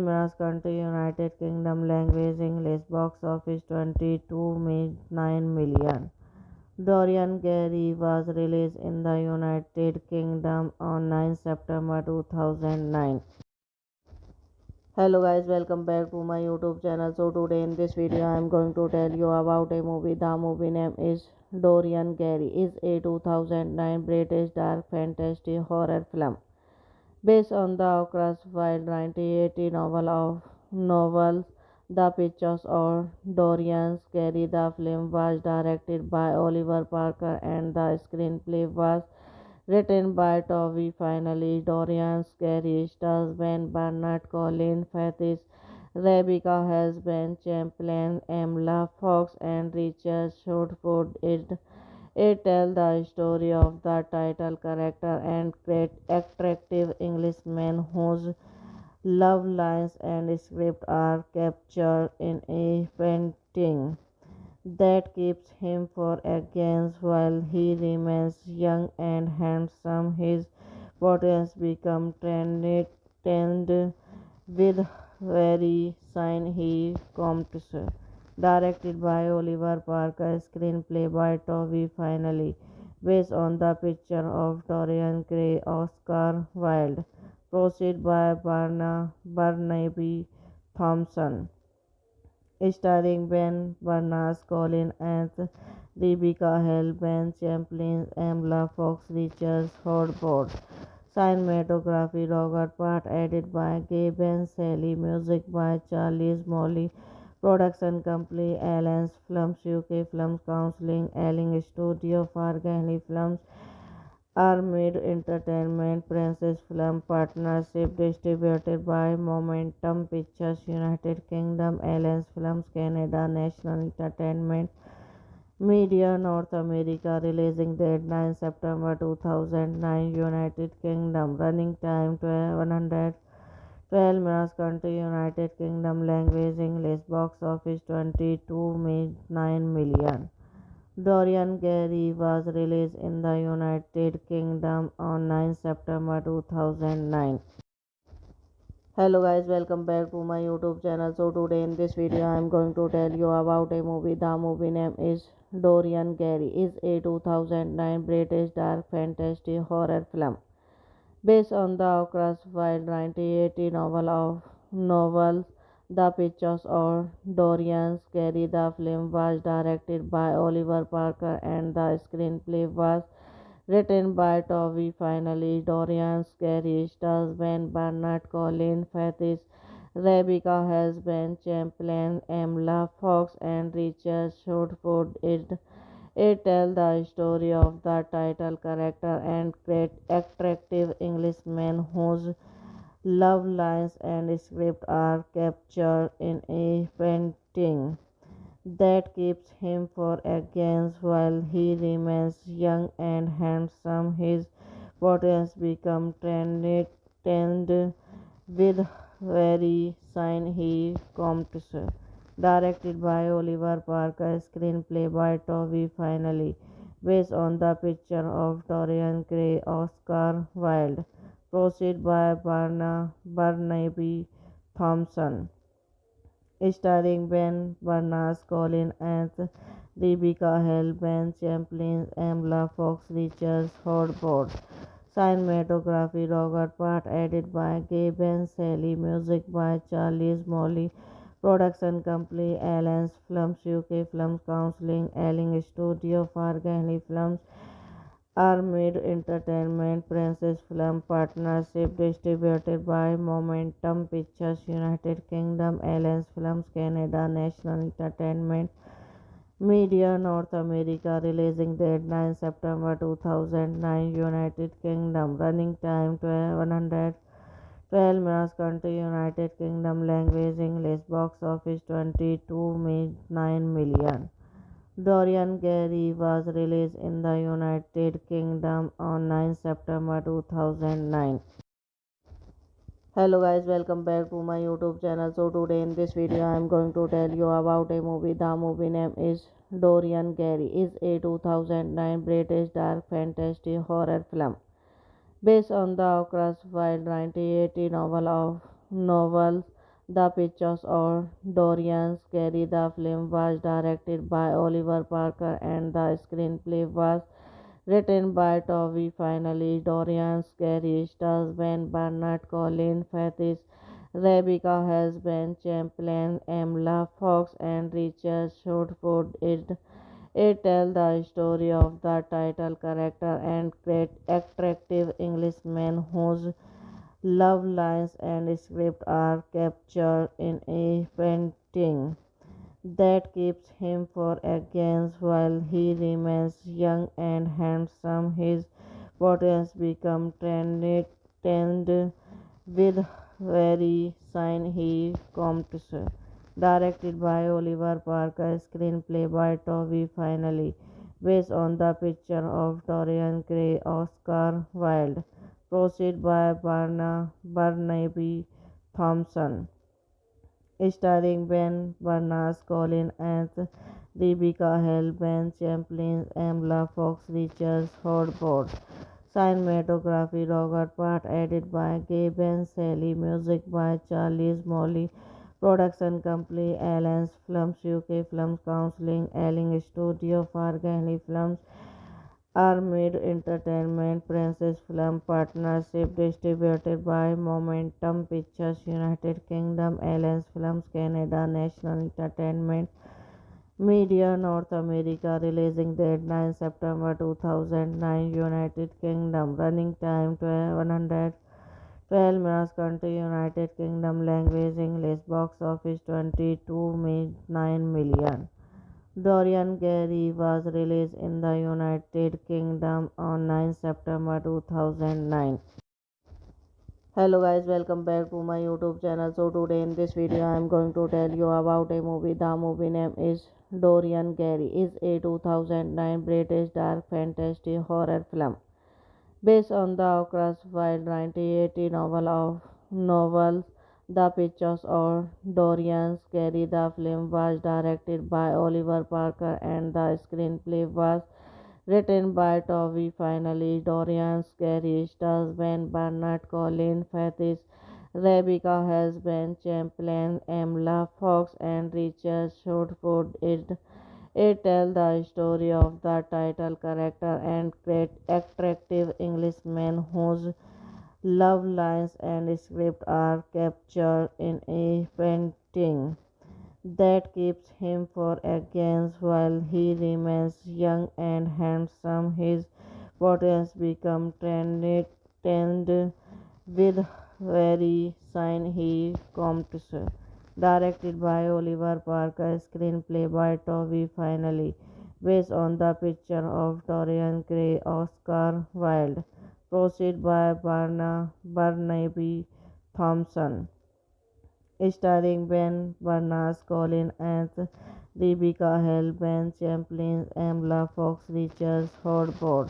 minutes, country United Kingdom, language English, box office 22.9 million. Dorian Gray was released in the United Kingdom on 9 September 2009. Hello guys, welcome back to my YouTube channel. So today in this video I am going to tell you about a movie. The movie name is Dorian Gray. Is a 2009 British dark fantasy horror film based on the Oscar Wilde 1980 novels. The Pictures of Dorian Gray. The film was directed by Oliver Parker and the screenplay was written by Toby Finally. Dorian Gray stars Ben Burnett, Colin Firth, Rebecca Hesben, Champlain, Emla Fox, and Richard Shortford. It tells the story of the title character and great attractive Englishman whose love lines and script are captured in a painting that keeps him for against while he remains young and handsome. His potential become tend with very sign he comes. Directed by Oliver Parker, screenplay by Toby Finally, based on the picture of Dorian Gray, Oscar Wilde, proceed by Barnaby Thompson, starring Ben Barnes, Colin Anth, Rebecca Hale, Ben Champlin, Emla Fox, Richard Hordford. Cinematography Robert Part, edited by Gaben Sally, music by Charles Molly, production company Allen's Films UK Films Counseling, Elling Studio, Fargani Films, Armid Entertainment, Princess Film Partnership, distributed by Momentum Pictures, United Kingdom, Allen's Films Canada, National Entertainment Media North America, releasing date 9 September 2009, United Kingdom, running time 112 minutes, country United Kingdom, language English, box office 22.9 million. Dorian Gray was released in the United Kingdom on 9 September 2009. Hello guys, welcome back to my YouTube channel. So today in this video I am going to tell you about a movie. The movie name is Dorian Gray. Is a 2009 British dark fantasy horror film based on the Oscar Wilde 1980 novels. The Pictures of Dorian Gray. The film was directed by Oliver Parker and the screenplay was written by Toby Finally. Dorian Gray stars Ben Burnett, Colin Firth, Rebecca Hesben, Champlain, Emla Fox, and Richard Shortford. It tells the story of the title character and great attractive Englishman whose love lines and script are captured in a painting that keeps him for against while he remains young and handsome. His potential become trend with very sign he comes. Directed by Oliver Parker, screenplay by Toby Finally, based on the picture of Dorian Gray, Oscar Wilde, proceed by Barnaby Thompson, starring Ben Barnes, Colin Anth, Rebecca Hale, Ben Champlin, Emla Fox, Richard Hordford. Cinematography Robert Part, edited by Gaben Sally, music by Charles Molly, production company Alliance Films UK Films Counseling, Elling Studio Fargani Films, Armid Entertainment, Princess Film Partnership, distributed by Momentum Pictures United Kingdom, Alliance Films Canada, National Entertainment Media North America, releasing date 9 September 2009, United Kingdom, running time 112 minutes, country United Kingdom, language English, box office 22.9 million. Dorian Gray was released in the United Kingdom on 9 September 2009. Hello guys, welcome back to my YouTube channel. So today in this video I am going to tell you about a movie. The movie name is Dorian Gray. Is a 2009 British dark fantasy horror film based on the Oscar Wilde 1980 novel of novels The Pictures of Dorian Gray. The film was directed by Oliver Parker and the screenplay was written by Toby Finally. Dorian Gray stars Ben Burnett, Colin Firth, Rebecca Hesben, Champlain, Emla Fox, and Richard Shortford. It tells the story of the title character and great attractive Englishman whose love lines and script are captured in a painting that keeps him for against while he remains young and handsome. His potential become trend with very sign he comes. Directed by Oliver Parker, screenplay by Toby Finally, based on the picture of Dorian Gray, Oscar Wilde, proceed by Barnaby Thompson, starring Ben Barnes, Colin Anth, Rebecca Hale, Ben Champlin, Emla Fox, Richard Hordford. Cinematography Robert Part, edited by Gaben Sally, music by Charles Molly, production company Alliance Films UK Films Counseling, Elling Studio Fargani Films, Armid Entertainment, Princess Film Partnership, distributed by Momentum Pictures United Kingdom, Alliance Films Canada, National Entertainment Media North America, releasing date 9 September 2009, United Kingdom, running time 112 minutes, country United Kingdom, language English, box office 22.9 million. Dorian Gray was released in the United Kingdom on 9 September 2009. Hello guys, welcome back to my YouTube channel. So today in this video I am going to tell you about a movie. The movie name is Dorian Gray. Is a 2009 British dark fantasy horror film based on the Oscar Wilde 1980 novel of novels The Pictures of Dorian Gray. The film was directed by Oliver Parker and the screenplay was written by Toby Finally. Dorian Gray stars Ben Burnett, Colin Firth, Rebecca Hesben, Champlain, Emla Fox, and Richard Shortford. It tells the story of the title character and great attractive Englishman whose love lines and script are captured in a painting that keeps him for against while he remains young and handsome. His photos become trend with very sign he comes. Directed by Oliver Parker, screenplay by Toby Finally, based on the picture of Dorian Gray, Oscar Wilde, proceed by Barnaby Thompson, starring Ben Barnes, Colin Anth, Rebecca Hall, Ben Champlin, Emla Fox, Richard Hordford.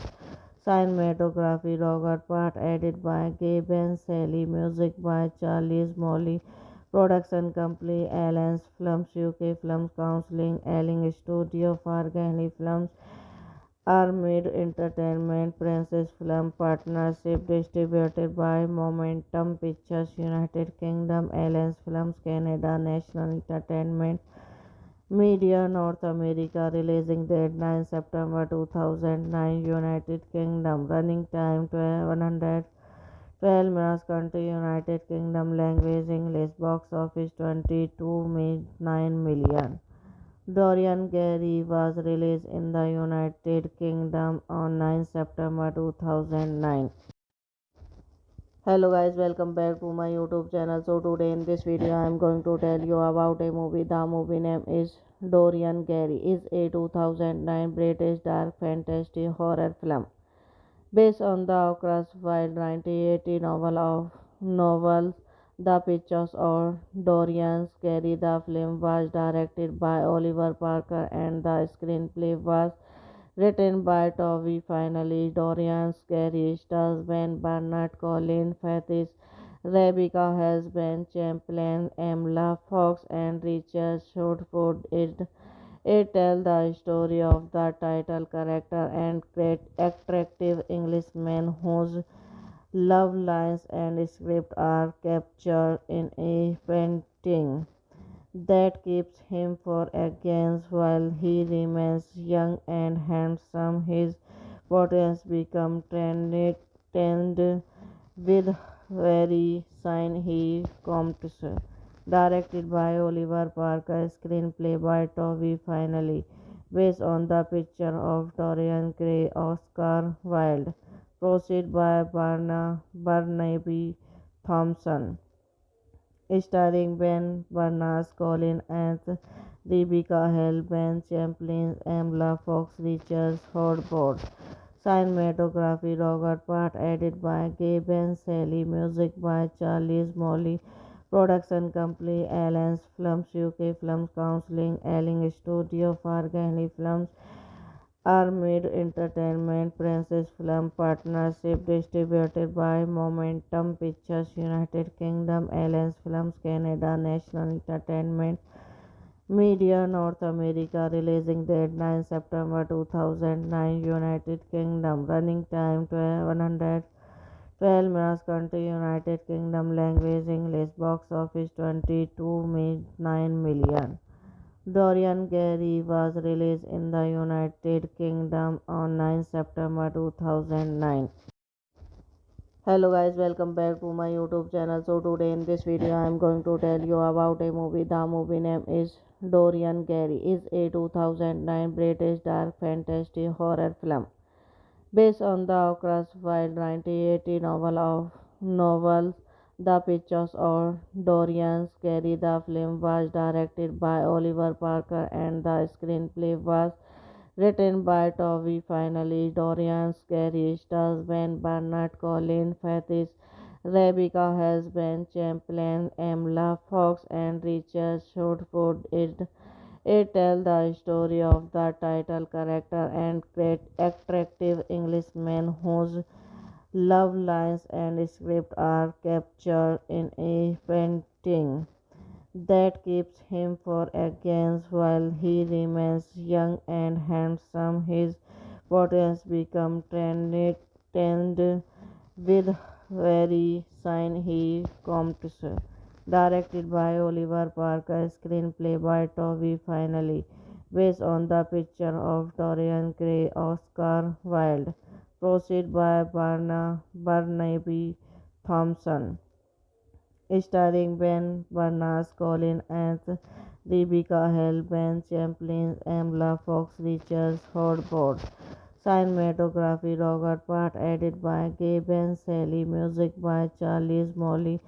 Cinematography Robert Part, edited by Gaben Sally, music by Charles Molly, production company Alliance Films UK Films Counseling, Elling Studio Fargani Films, Armid Entertainment, Princess Film Partnership, distributed by Momentum Pictures United Kingdom, Alliance Films Canada, National Entertainment Media North America, releasing date 9 September 2009, United Kingdom, running time 112 minutes, country United Kingdom, language English, box office 22.9 million. Dorian Gray was released in the United Kingdom on 9 September 2009. Hello guys, welcome back to my YouTube channel. So today in this video I am going to tell you about a movie. The movie name is Dorian Gray. Is a 2009 British dark fantasy horror film based on the Oscar Wilde 1980 novel The Pictures of Dorian Gray. The film was directed by Oliver Parker and the screenplay was written by Toby Finally. Dorian Gray stars Ben Burnett, Colin Firth, Rebecca Hess, Ben Champlin, Emla Fox, and Richard Shortford. It tells the story of the title character and great attractive Englishman whose love lines and script are captured in a painting that keeps him for against while he remains young and handsome. His photos become trend with very sign he comes. Directed by Oliver Parker, screenplay by Toby Finally, based on the picture of Dorian Gray, Oscar Wilde, proceed by Barnaby Thompson, starring Ben Barnes, Colin Anth, Rebecca Hall, Ben Champlin, Emla Fox, Richard Hordford. Cinematography Robert Part, edited by Gaben Sally, music by Charles Molly, production company Alliance Films UK Films Counseling, Elling Studio Fargani Films, Armid Entertainment, Princess Film Partnership, distributed by Momentum Pictures United Kingdom, Alliance Films Canada, National Entertainment Media North America, releasing date 9 September 2009, United Kingdom, running time 112 minutes, country United Kingdom, language English, box office 22.9 million. Dorian Gray was released in the United Kingdom on 9 September 2009. Hello guys, welcome back to my YouTube channel. So today in this video I am going to tell you about a movie. The movie name is Dorian Gray. Is a 2009 British dark fantasy horror film based on the Oscar Wilde 1980 novel The Pictures of Dorian Gray. The film was directed by Oliver Parker and the screenplay was written by Toby Finally. Dorian Gray stars Ben Burnett, Colin Firth, Rebecca Hess, Ben Champlin, Emla Fox, and Richard Shortford. It tells the story of the title character and great attractive Englishman whose love lines and script are captured in a painting that keeps him for against while he remains young and handsome. His photos become trend with very sign he comes. Directed by Oliver Parker, screenplay by Toby Finally, based on the picture of Dorian Gray, Oscar Wilde, proceed by Barnaby Thompson, starring Ben Barnes, Colin Anth, Rebecca Hall, Ben Champlin, Emla Fox, Richards, Hordford. Cinematography Robert Part, edited by Gaben Sally, music by Charles Molly.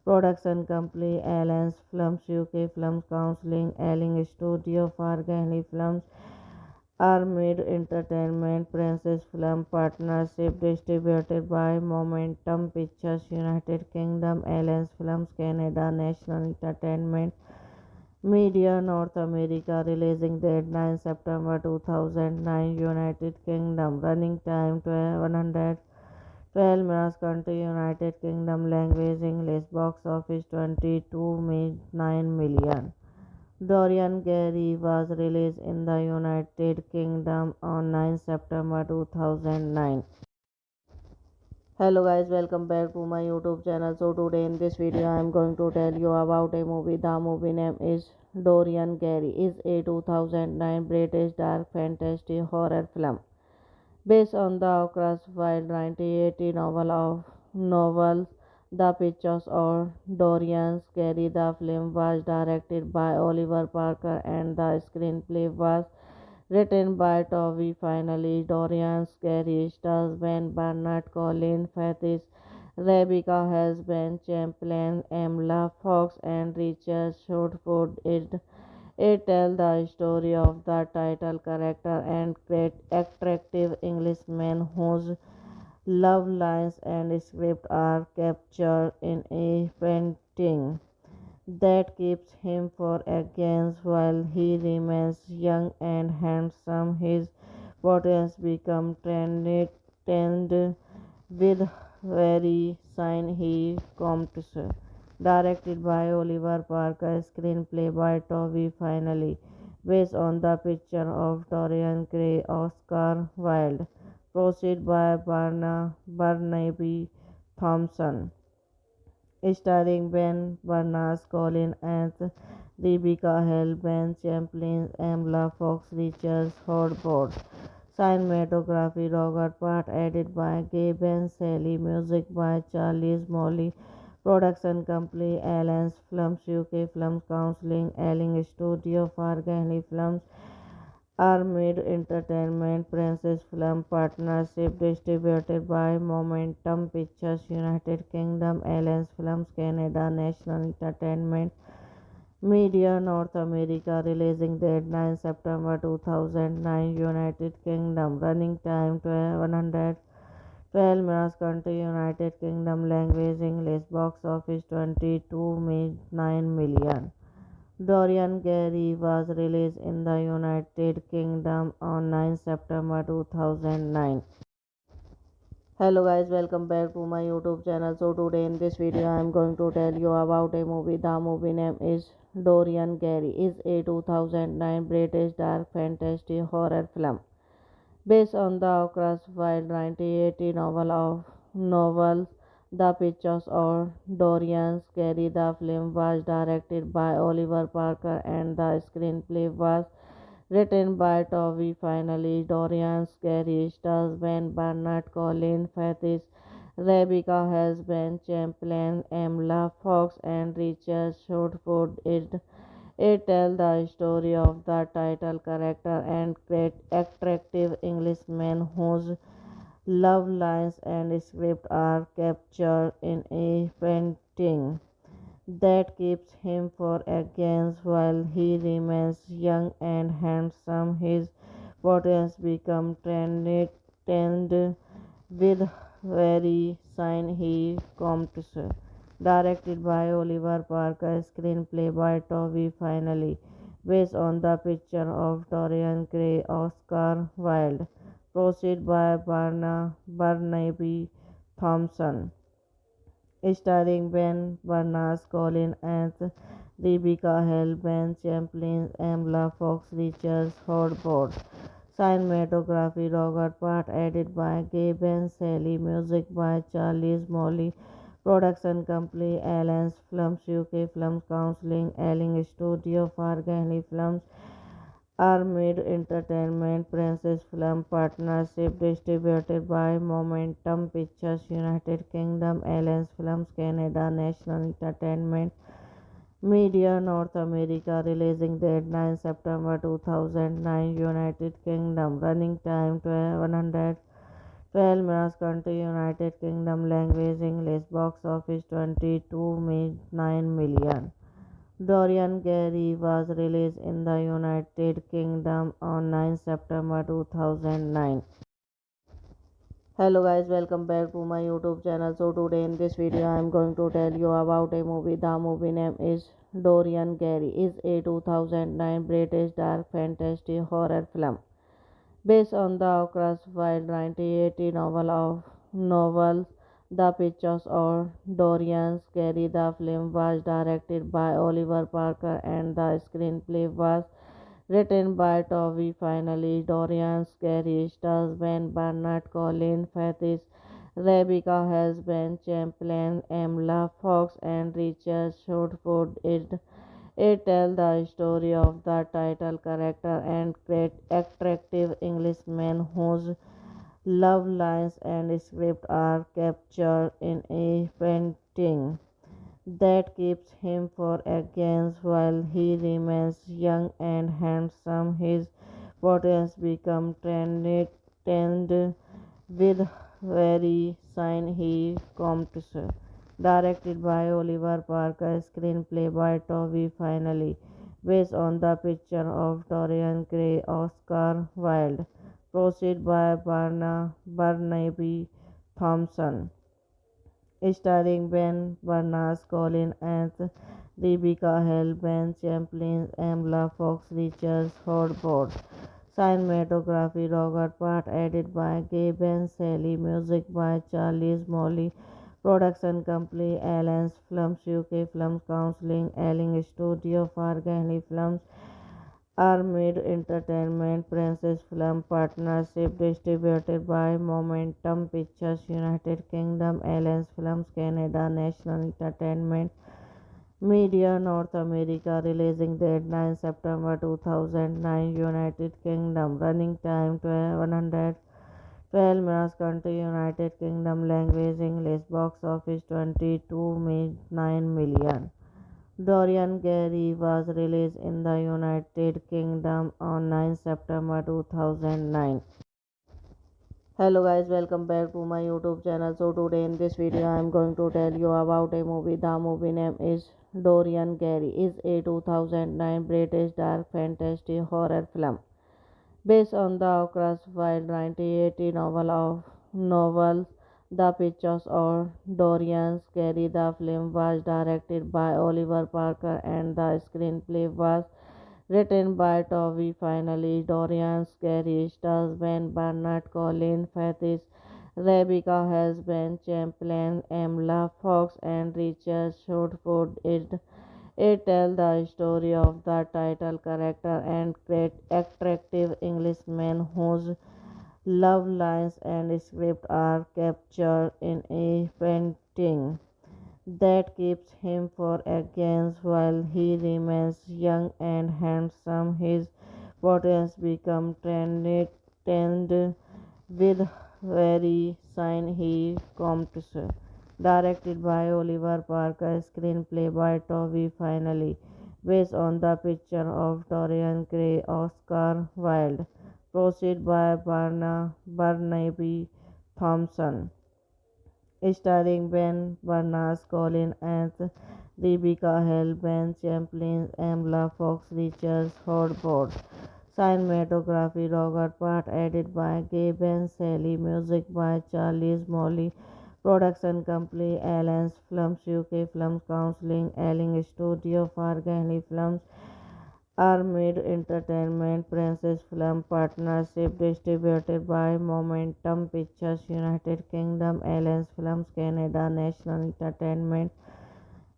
Production company Alliance Films UK Films Counseling, Elling Studio, Fargani Films, Armid Entertainment, Princess Film Partnership, distributed by Momentum Pictures, United Kingdom, Alliance Films Canada, National Entertainment Media North America, releasing date 9 September 2009, United Kingdom, running time 112 minutes, country United Kingdom, language English, box office 22.9 million. Dorian Gray was released in the United Kingdom on 9 September 2009. Hello guys, welcome back to my YouTube channel. So today in this video I am going to tell you about a movie. The movie name is Dorian Gray. Is a 2009 British dark fantasy horror film based on the Oscar Wilde 1980 novel The Pictures of Dorian Gray. The film was directed by Oliver Parker and the screenplay was written by Toby Finally. Dorian Gray stars Ben Barnett, Colin Firth, Rebecca Hess, Ben Champlin, Emla Fox, and Richard Shortford. It tells the story of the title character and great attractive Englishman whose love lines and script are captured in a painting that keeps him for against while he remains young and handsome. His body become trend with very sign he comes. Directed by Oliver Parker, screenplay by Toby Finally, based on the picture of Dorian Gray, Oscar Wilde, proceed by Barnaby Thompson, starring Ben Barnes, Colin Anth, Rebecca Hall, Ben Champlin, Emla Fox, Richards, Hordford. Cinematography Robert Part, edited by Gaben Sally, music by Charles Molly. Production company Alliance Films UK Films Counseling, Elling Studio, Fargani Films, Armid Entertainment, Princess Film Partnership, distributed by Momentum Pictures, United Kingdom, Alliance Films Canada, National Entertainment Media North America, releasing date 9 September 2009, United Kingdom, running time 112 minutes, country United Kingdom, language English, box office 22.9 million. Dorian Gray was released in the United Kingdom on 9 September 2009. Hello guys, welcome back to my YouTube channel. So today in this video I am going to tell you about a movie. The movie name is Dorian Gray. Is a 2009 British dark fantasy horror film based on the Oscar Wilde 1980 novel The Pictures of Dorian Gray. The film was directed by Oliver Parker and the screenplay was written by Toby Finally. Dorian Gray stars Ben Barnett, Colin Firth, Rebecca Hess, Ben Champlin, Emla Fox, and Richard Shortford. It tells the story of the title character and great attractive Englishman whose love lines and script are captured in a painting that keeps him for against while he remains young and handsome. His body become trend with very sign he comes. Directed by Oliver Parker, screenplay by Toby Finally, based on the picture of Dorian Gray, Oscar Wilde, proceed by Barnaby Thompson, starring Ben Barnes, Colin Anth, Rebecca Hall, Ben Champlin, Emla Fox, Richards, Hordford. Cinematography Robert Part, edited by Gaben Sally, music by Charles Molly. Production company Alliance Films UK Films Counseling, Elling Studio, Fargani Films, Armid Entertainment Princess Film Partnership distributed by Momentum Pictures United Kingdom Alliance Films Canada National Entertainment Media North America Releasing date 9 September 2009 United Kingdom Running time 112 minutes Country United Kingdom Language English Box Office 22.9 million. Dorian Gray was released in the United Kingdom on 9 September 2009. Hello guys, welcome back to my YouTube channel. So today in this video I am going to tell you about a movie. The movie name is Dorian Gray. Is a 2009 British dark fantasy horror film based on the Oscar Wilde 1980 novel The Pictures of Dorian Gray. The film was directed by Oliver Parker and the screenplay was written by Toby Finally. Dorian Gray stars Ben Burnett, Colin Firth, Rebecca Hesben, Champlain, Emma Fox, and Richard Shortwood. It tells the story of the title character and great attractive Englishman whose love lines and script are captured in a painting that keeps him for against while he remains young and handsome. His potential become trend with very sign he comes. Directed by Oliver Parker, screenplay by Toby Finally, based on the picture of Dorian Gray, Oscar Wilde, proceed by Barnaby Thompson, starring Ben Barnes, Colin and Rebecca Hale, Ben Champlain, Emma Fox, Richard Hordford. Cinematography Robert Part, edited by Gaben Sally, music by Charles Molly, production company Alliance Films UK Films Counseling, Elling Studio Fargani Films, Armid Entertainment Princess Film Partnership distributed by Momentum Pictures United Kingdom Alliance Films Canada National Entertainment Media North America Releasing date 9 September 2009 United Kingdom Running time 112 minutes Country United Kingdom Language English Box Office 22.9 million. Dorian Gray was released in the United Kingdom on 9 September 2009. Hello guys, welcome back to my YouTube channel. So today in this video I am going to tell you about a movie. The movie name is Dorian Gray. Is a 2009 British dark fantasy horror film based on the Oscar Wilde 1980 novel The Pictures of Dorian Gray. The film was directed by Oliver Parker and the screenplay was written by Toby Finally. Dorian Gray stars Ben Burnett, Colin Firth, Rebecca Hesben, Champlain, Emma Fox, and Richard Shortwood. It tells the story of the title character and great attractive Englishman whose love lines and script are captured in a painting that keeps him for against while he remains young and handsome. His potential become trend with very sign he comes. Directed by Oliver Parker, screenplay by Toby Finally, based on the picture of Dorian Gray, Oscar Wilde, proceed by Barnaby Thompson, starring Ben Barnes, Colin and Rebecca Hale, Ben Champlain, Emma Fox, Richard Hordford. Cinematography Robert Part, edited by Gaben Sally, music by Charles Molly, production company Alliance Films UK Films Counseling, Elling Studio Fargani Films, Armid Entertainment Princess Film Partnership distributed by Momentum Pictures United Kingdom Alliance Films Canada National Entertainment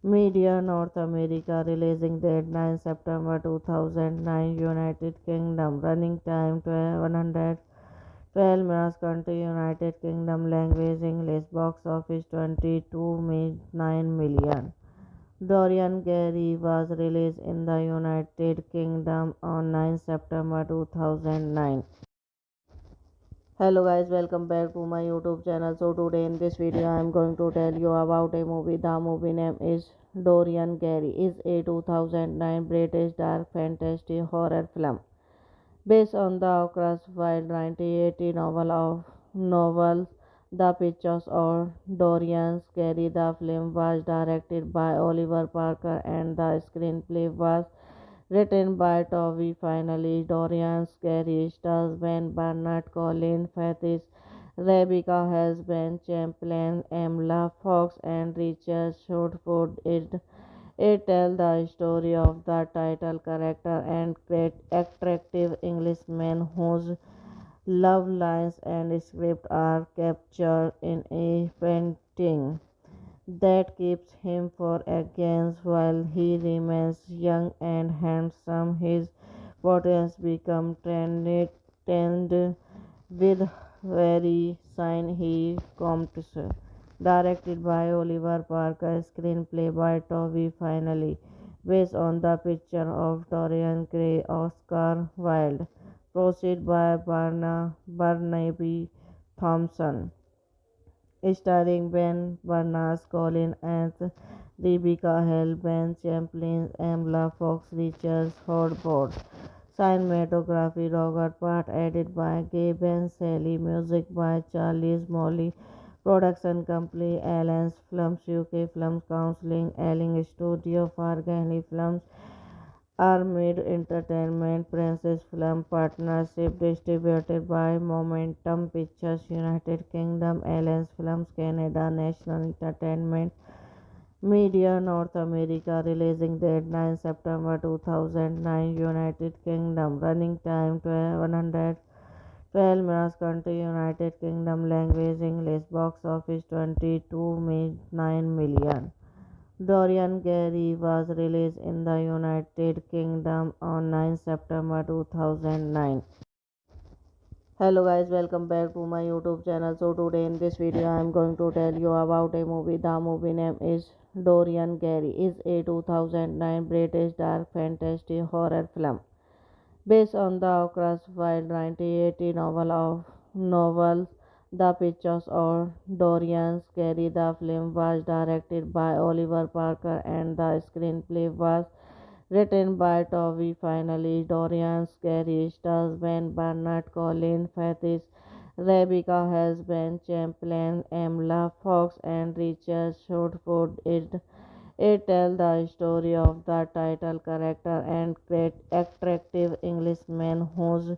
Media North America Releasing date 9 September 2009 United Kingdom Running time 112 minutes Country United Kingdom Language English Box Office 22.9 million. Dorian Gray was released in the United Kingdom on 9 September 2009. Hello guys, welcome back to my YouTube channel. So today in this video I am going to tell you about a movie. The movie name is Dorian Gray. Is a 2009 British dark fantasy horror film based on the classified 1980 novel The Pictures of Dorian Gray. The film was directed by Oliver Parker and the screenplay was written by Toby Finally. Dorian Gray stars Ben Burnett, Colin Firth, Rebecca Hesben, Champlain, Emla Fox, and Richard Shortwood. It tells the story of the title character and great attractive Englishman whose love lines and script are captured in a painting that keeps him for against while he remains young and handsome. His body has become trended with very sign he comes. Directed by Oliver Parker, screenplay by Toby Finally, based on the picture of Dorian Gray, Oscar Wilde, proceed by Barnaby Thompson, starring Ben Barnes, Colin Firth, Rebecca Hall, Ben Champlain, Emla Fox, Richard Hordford. Cinematography Robert Part, edited by Gaben Sally, music by Charles Molly, production company Alliance Films UK Films Counseling, Elling Studio, Fargani Films, Armid Entertainment, Princess Film Partnership, distributed by Momentum Pictures, United Kingdom, Alliance Films Canada, National Entertainment Media North America, releasing date 9 September 2009, United Kingdom, running time 112 minutes, country United Kingdom, language English, box office 22.9 million. Dorian Gray was released in the United Kingdom on 9 September 2009. Hello guys, welcome back to my YouTube channel. So today in this video I am going to tell you about a movie. The movie name is Dorian Gray. Is a 2009 British dark fantasy horror film based on the classified 1980 novel The Pictures of Dorian Gray. The film was directed by Oliver Parker and the screenplay was written by Toby Finally. Dorian Gray stars Ben Burnett, Colin Firth, Rebecca Hesben, Champlain, Emla Fox, and Richard Shortwood. It tells the story of the title character and great attractive Englishman whose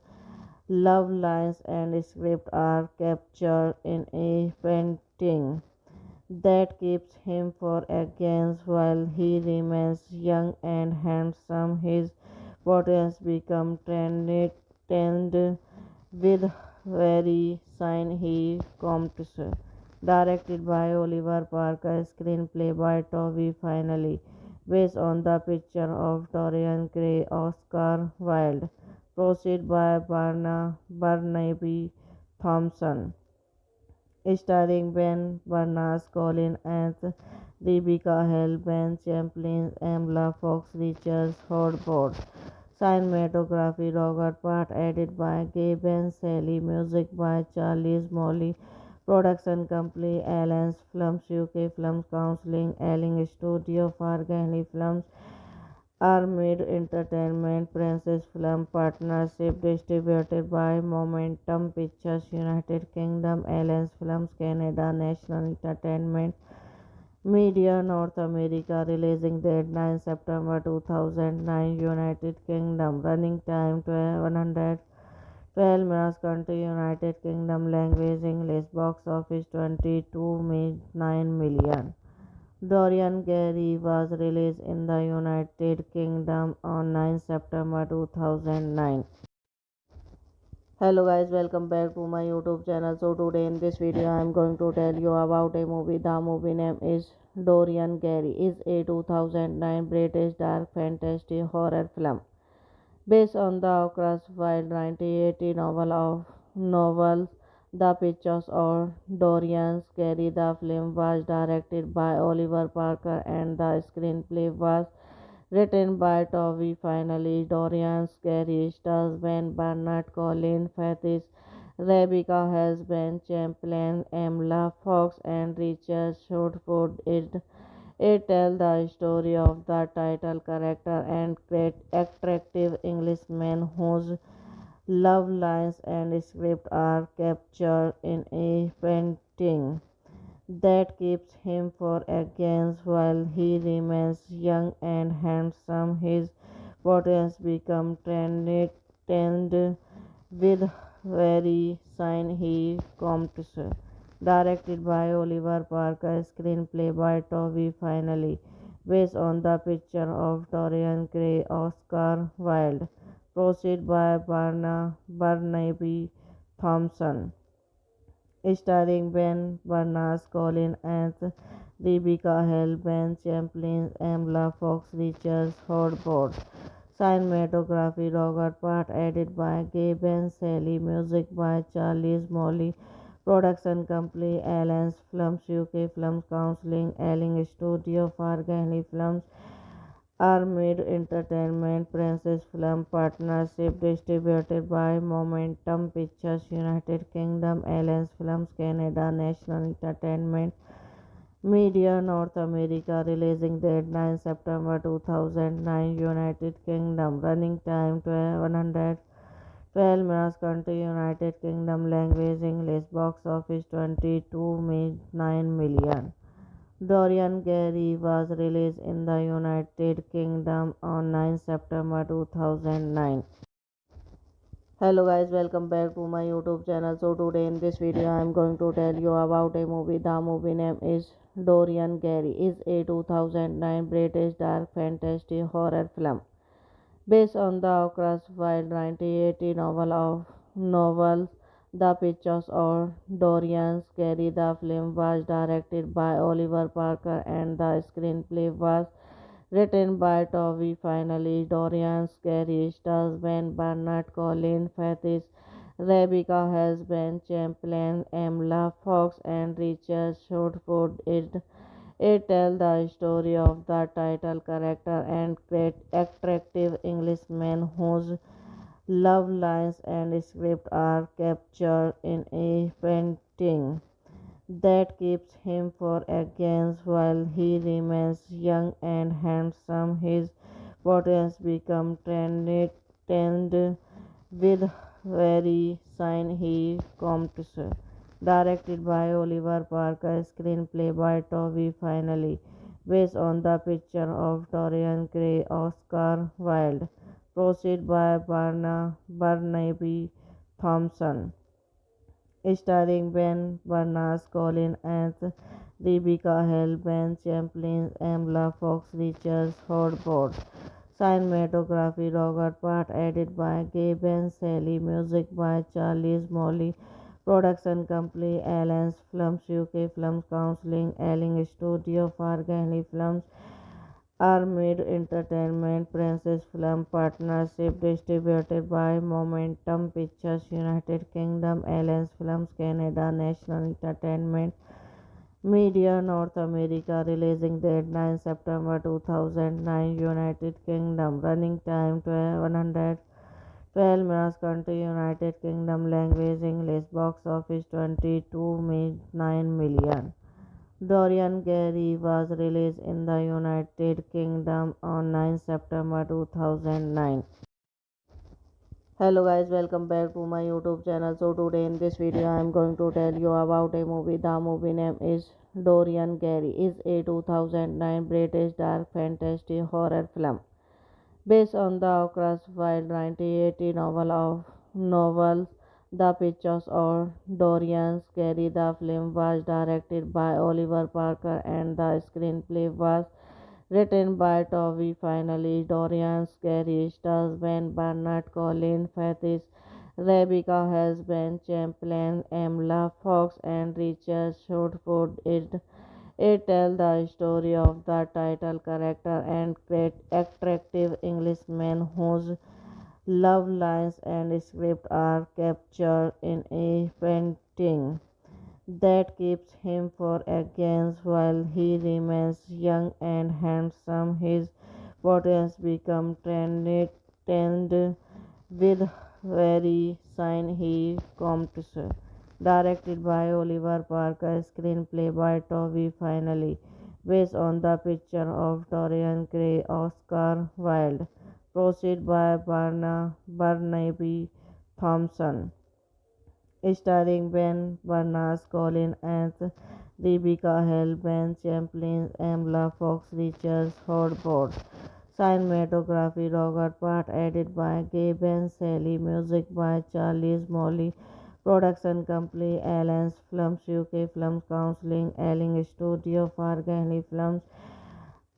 love lines and script are captured in a painting that keeps him for against while he remains young and handsome. His body has become trended with very sign he comes. Directed by Oliver Parker, screenplay by Toby Finally, based on the picture of Dorian Gray, Oscar Wilde, proceed by Barnaby Thompson, starring Ben Barnes, Colin Firth, Rebecca Hall, Ben Champlain, Emla Fox, Richard Hordford. Cinematography Robert Part, edited by Gaben Sally, music by Charles Molly, production company Alliance Films UK Films Counseling, Elling Studio, Fargani Films, Armid Entertainment, Princess Film Partnership, distributed by Momentum Pictures, United Kingdom, Alliance Films Canada, National Entertainment Media North America, releasing date 9 September 2009, United Kingdom, running time 112 minutes, country United Kingdom, language English, box office 22.9 million. Dorian Gray was released in the United Kingdom on 9 September 2009. Hello guys, welcome back to my YouTube channel. So today in this video I am going to tell you about a movie. The movie name is Dorian Gray. Is a 2009 British dark fantasy horror film based on the classified 1980 novel The Pictures of Dorian Gray. The film was directed by Oliver Parker and the screenplay was written by Toby Finally. Dorian Gray stars Ben Burnett, Colin Firth, Rebecca Hesben, Champlain, Emla Fox, and Richard Shortford. It tells the story of the title character and great attractive Englishman whose love lines and script are captured in a painting that keeps him for against while he remains young and handsome. His potential become trend with very sign he comes. Directed by Oliver Parker, screenplay by Toby Finally, based on the picture of Dorian Gray, Oscar Wilde, proceed by Barnaby Thompson, starring Ben Barnes, Colin Anth, Rebecca Hale, Ben Champlin, Emla Fox, Richard Hordford. Cinematography Robert Part, edited by Gaben Sally, music by Charles Molly, production company Alliance Films UK Films Counseling, Elling Studio, Fargani Films, Armid Entertainment, Princess Film Partnership, distributed by Momentum Pictures, United Kingdom, Alliance Films Canada, National Entertainment Media North America, releasing date 9 September 2009, United Kingdom, running time 112 minutes, country United Kingdom, language English, box office 22.9 million. Dorian Gray was released in the United Kingdom on 9 September 2009. Hello guys, welcome back to my YouTube channel. So today in this video I am going to tell you about a movie. The movie name is Dorian Gray. Is a 2009 British dark fantasy horror film based on the Oscar Wilde 1980 novel The Pictures of Dorian Gray. The film was directed by Oliver Parker and the screenplay was written by Toby Finally. Dorian Gray stars Ben Burnett, Colin Firth, Rebecca Hesben, Champlain, Emla Fox, and Richard Shortford. It tells the story of the title character and great attractive Englishman whose love lines and script are captured in a painting that keeps him for against while he remains young and handsome. His potential become trend with very sign he comes. Directed by Oliver Parker, screenplay by Toby Finally, based on the picture of Dorian Gray, Oscar Wilde, proceed by Barnaby Thompson, starring Ben Barnes, Colin Anth, Rebecca Hale, Ben Champlin, Emla Fox, Richard Hordford. Cinematography Robert Part, edited by Gaben Sally, music by Charles Molly, production company Alliance Films UK Films Counseling, Elling Studio, Fargani Films, Armid Entertainment, Princess Film Partnership, distributed by Momentum Pictures, United Kingdom, Alliance Films Canada, National Entertainment Media North America, releasing date 9 September 2009, United Kingdom, running time 112 minutes, country United Kingdom, language English, box office 22.9 million. Dorian Gray was released in the United Kingdom on 9 September 2009. Hello guys, welcome back to my YouTube channel. So today in this video I am going to tell you about a movie. The movie name is Dorian Gray. Is a 2009 British dark fantasy horror film based on the Oscar Wilde 1980 novel The Pictures of Dorian Gray. The film was directed by Oliver Parker and the screenplay was written by Toby Finally. Dorian Gray stars Ben Burnett, Colin Firth, Rebecca Hesben, Champlain, Emla Fox, and Richard Shortford. It tells the story of the title character and great attractive Englishman whose love lines and script are captured in a painting painting that keeps him for against while he remains young and handsome. His portraits become trend with very sign he comes. Directed by Oliver Parker, screenplay by Toby Finally, based on the picture of Dorian Gray, Oscar Wilde, proceed by Barnaby Thompson, starring Ben Barnes, Colin Anth, Rebecca Hall, Ben Champlin, Emla Fox, Richard Hordford. Cinematography Robert Part, edited by Gaben Sally, music by Charles Molly, production company Allen's Films UK Films Counseling, Elling Studio, Fargani Films,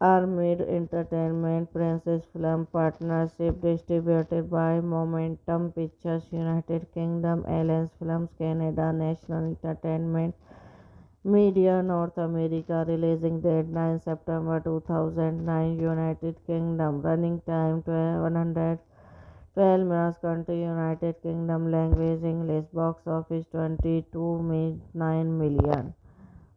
Armid Entertainment, Princess Film Partnership, distributed by Momentum Pictures, United Kingdom, Allen's Films Canada, National Entertainment Media North America, releasing date 9 September 2009, United Kingdom, running time 112 minutes, country United Kingdom, language English, box office 22.9 million.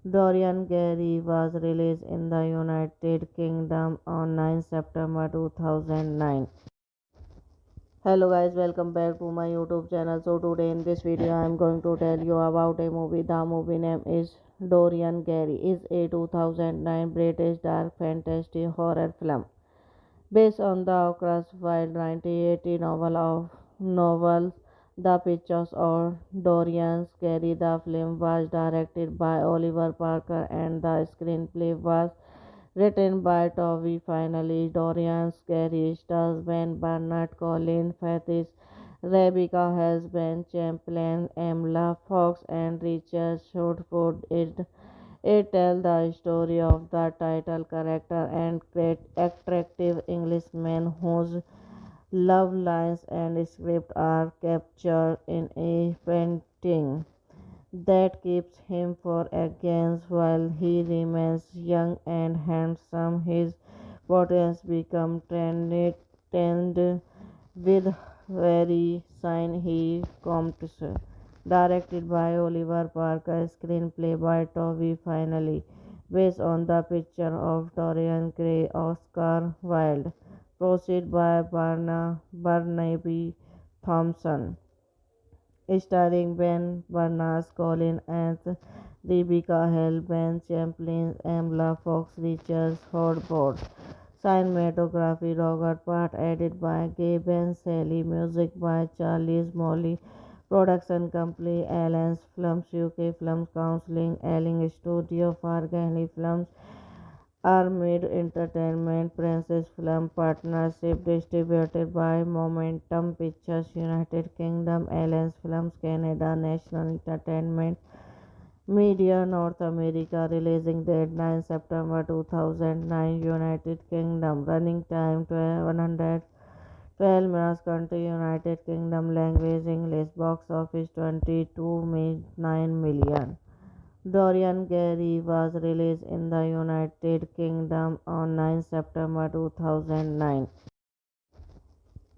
Dorian Gray was released in the United Kingdom on 9 September 2009. Hello guys, welcome back to my YouTube channel. So today in this video I am going to tell you about a movie. The movie name is Dorian Gray. Is a 2009 British dark fantasy horror film based on the Oscar Wilde 1980 novels. The Pictures of Dorian Gray. The film was directed by Oliver Parker and the screenplay was written by Toby Finally. Dorian Gray stars Ben Burnett, Colin Firth, Rebecca Hall, Ben Champlin, Emla Fox, and Richard Shortford. It tells the story of the title character and great attractive Englishman whose love lines and script are captured in a painting that keeps him for against while he remains young and handsome. His portraits become trend with very sign he comes. Directed by Oliver Parker, screenplay by Toby Finally, based on the picture of Dorian Gray, Oscar Wilde, proceed by Barnaby Thompson, starring Ben Barnes, Colin Anth, Rebecca Hall, Ben Champlin, Emla Fox, Richard Hordford. Cinematography Robert Part, edited by Gaben Sally, music by Charles Molly, production company Allen's Films UK Films Counseling, Elling Studio, Fargani Films, Armid Entertainment, Princess Film Partnership, distributed by Momentum Pictures, United Kingdom, Allen's Films Canada, National Entertainment Media North America, releasing date 9 September 2009, United Kingdom, running time 112 minutes, country United Kingdom, language English, box office 22.9 million. Dorian Gray was released in the United Kingdom on 9 September 2009.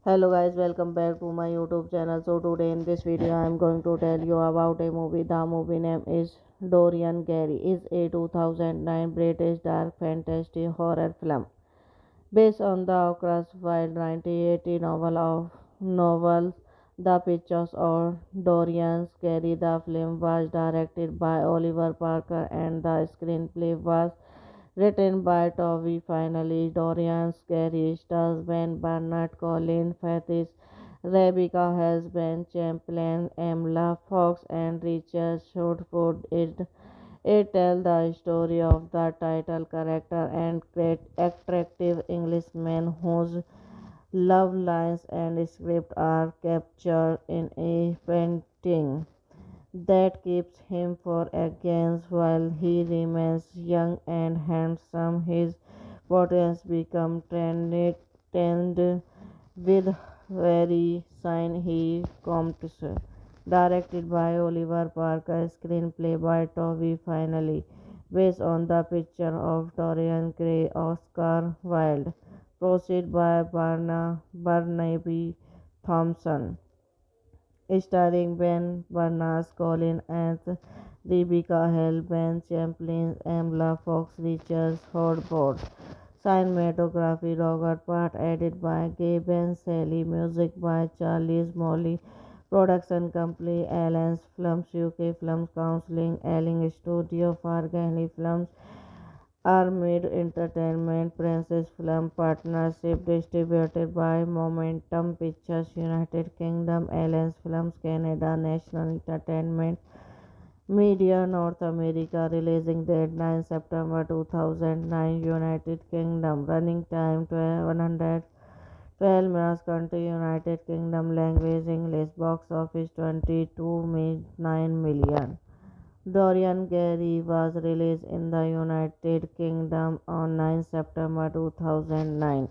Hello guys, welcome back to my YouTube channel. So today in this video I am going to tell you about a movie. The movie name is Dorian Gray. Is a 2009 British dark fantasy horror film based on the Oscar Wilde 1980 novels. The Pictures of Dorian Gray. The film was directed by Oliver Parker and the screenplay was written by Toby Finally. Dorian Gray stars Ben Burnett, Colin Firth, Rebecca Hall, Ben Champlin, Emla Fox, and Richard Shortford. It tells the story of the title character and great attractive Englishman whose love lines and script are captured in a painting that keeps him for against while he remains young and handsome. His portraits become trend with very sign he comes. Directed by Oliver Parker, screenplay by Toby Finally, based on the picture of Dorian Gray, Oscar Wilde, proceed by Barnaby Thompson, starring Ben Barnes, Colin Anth, Rebecca Hall, Ben Champlin, Emla Fox, Richard Hordford. Cinematography Robert Part, edited by Gaben Sally, music by Charles Molly, production company Allen's Films UK Films Counseling, Elling Studio, Fargani Films, Armid Entertainment, Princess Film Partnership, distributed by Momentum Pictures, United Kingdom, Allen's Films Canada, National Entertainment Media North America, releasing date 9 September 2009, United Kingdom, running time 112 minutes, country United Kingdom, language English, box office 22.9 million. Dorian Gray was released in the United Kingdom on 9 September 2009.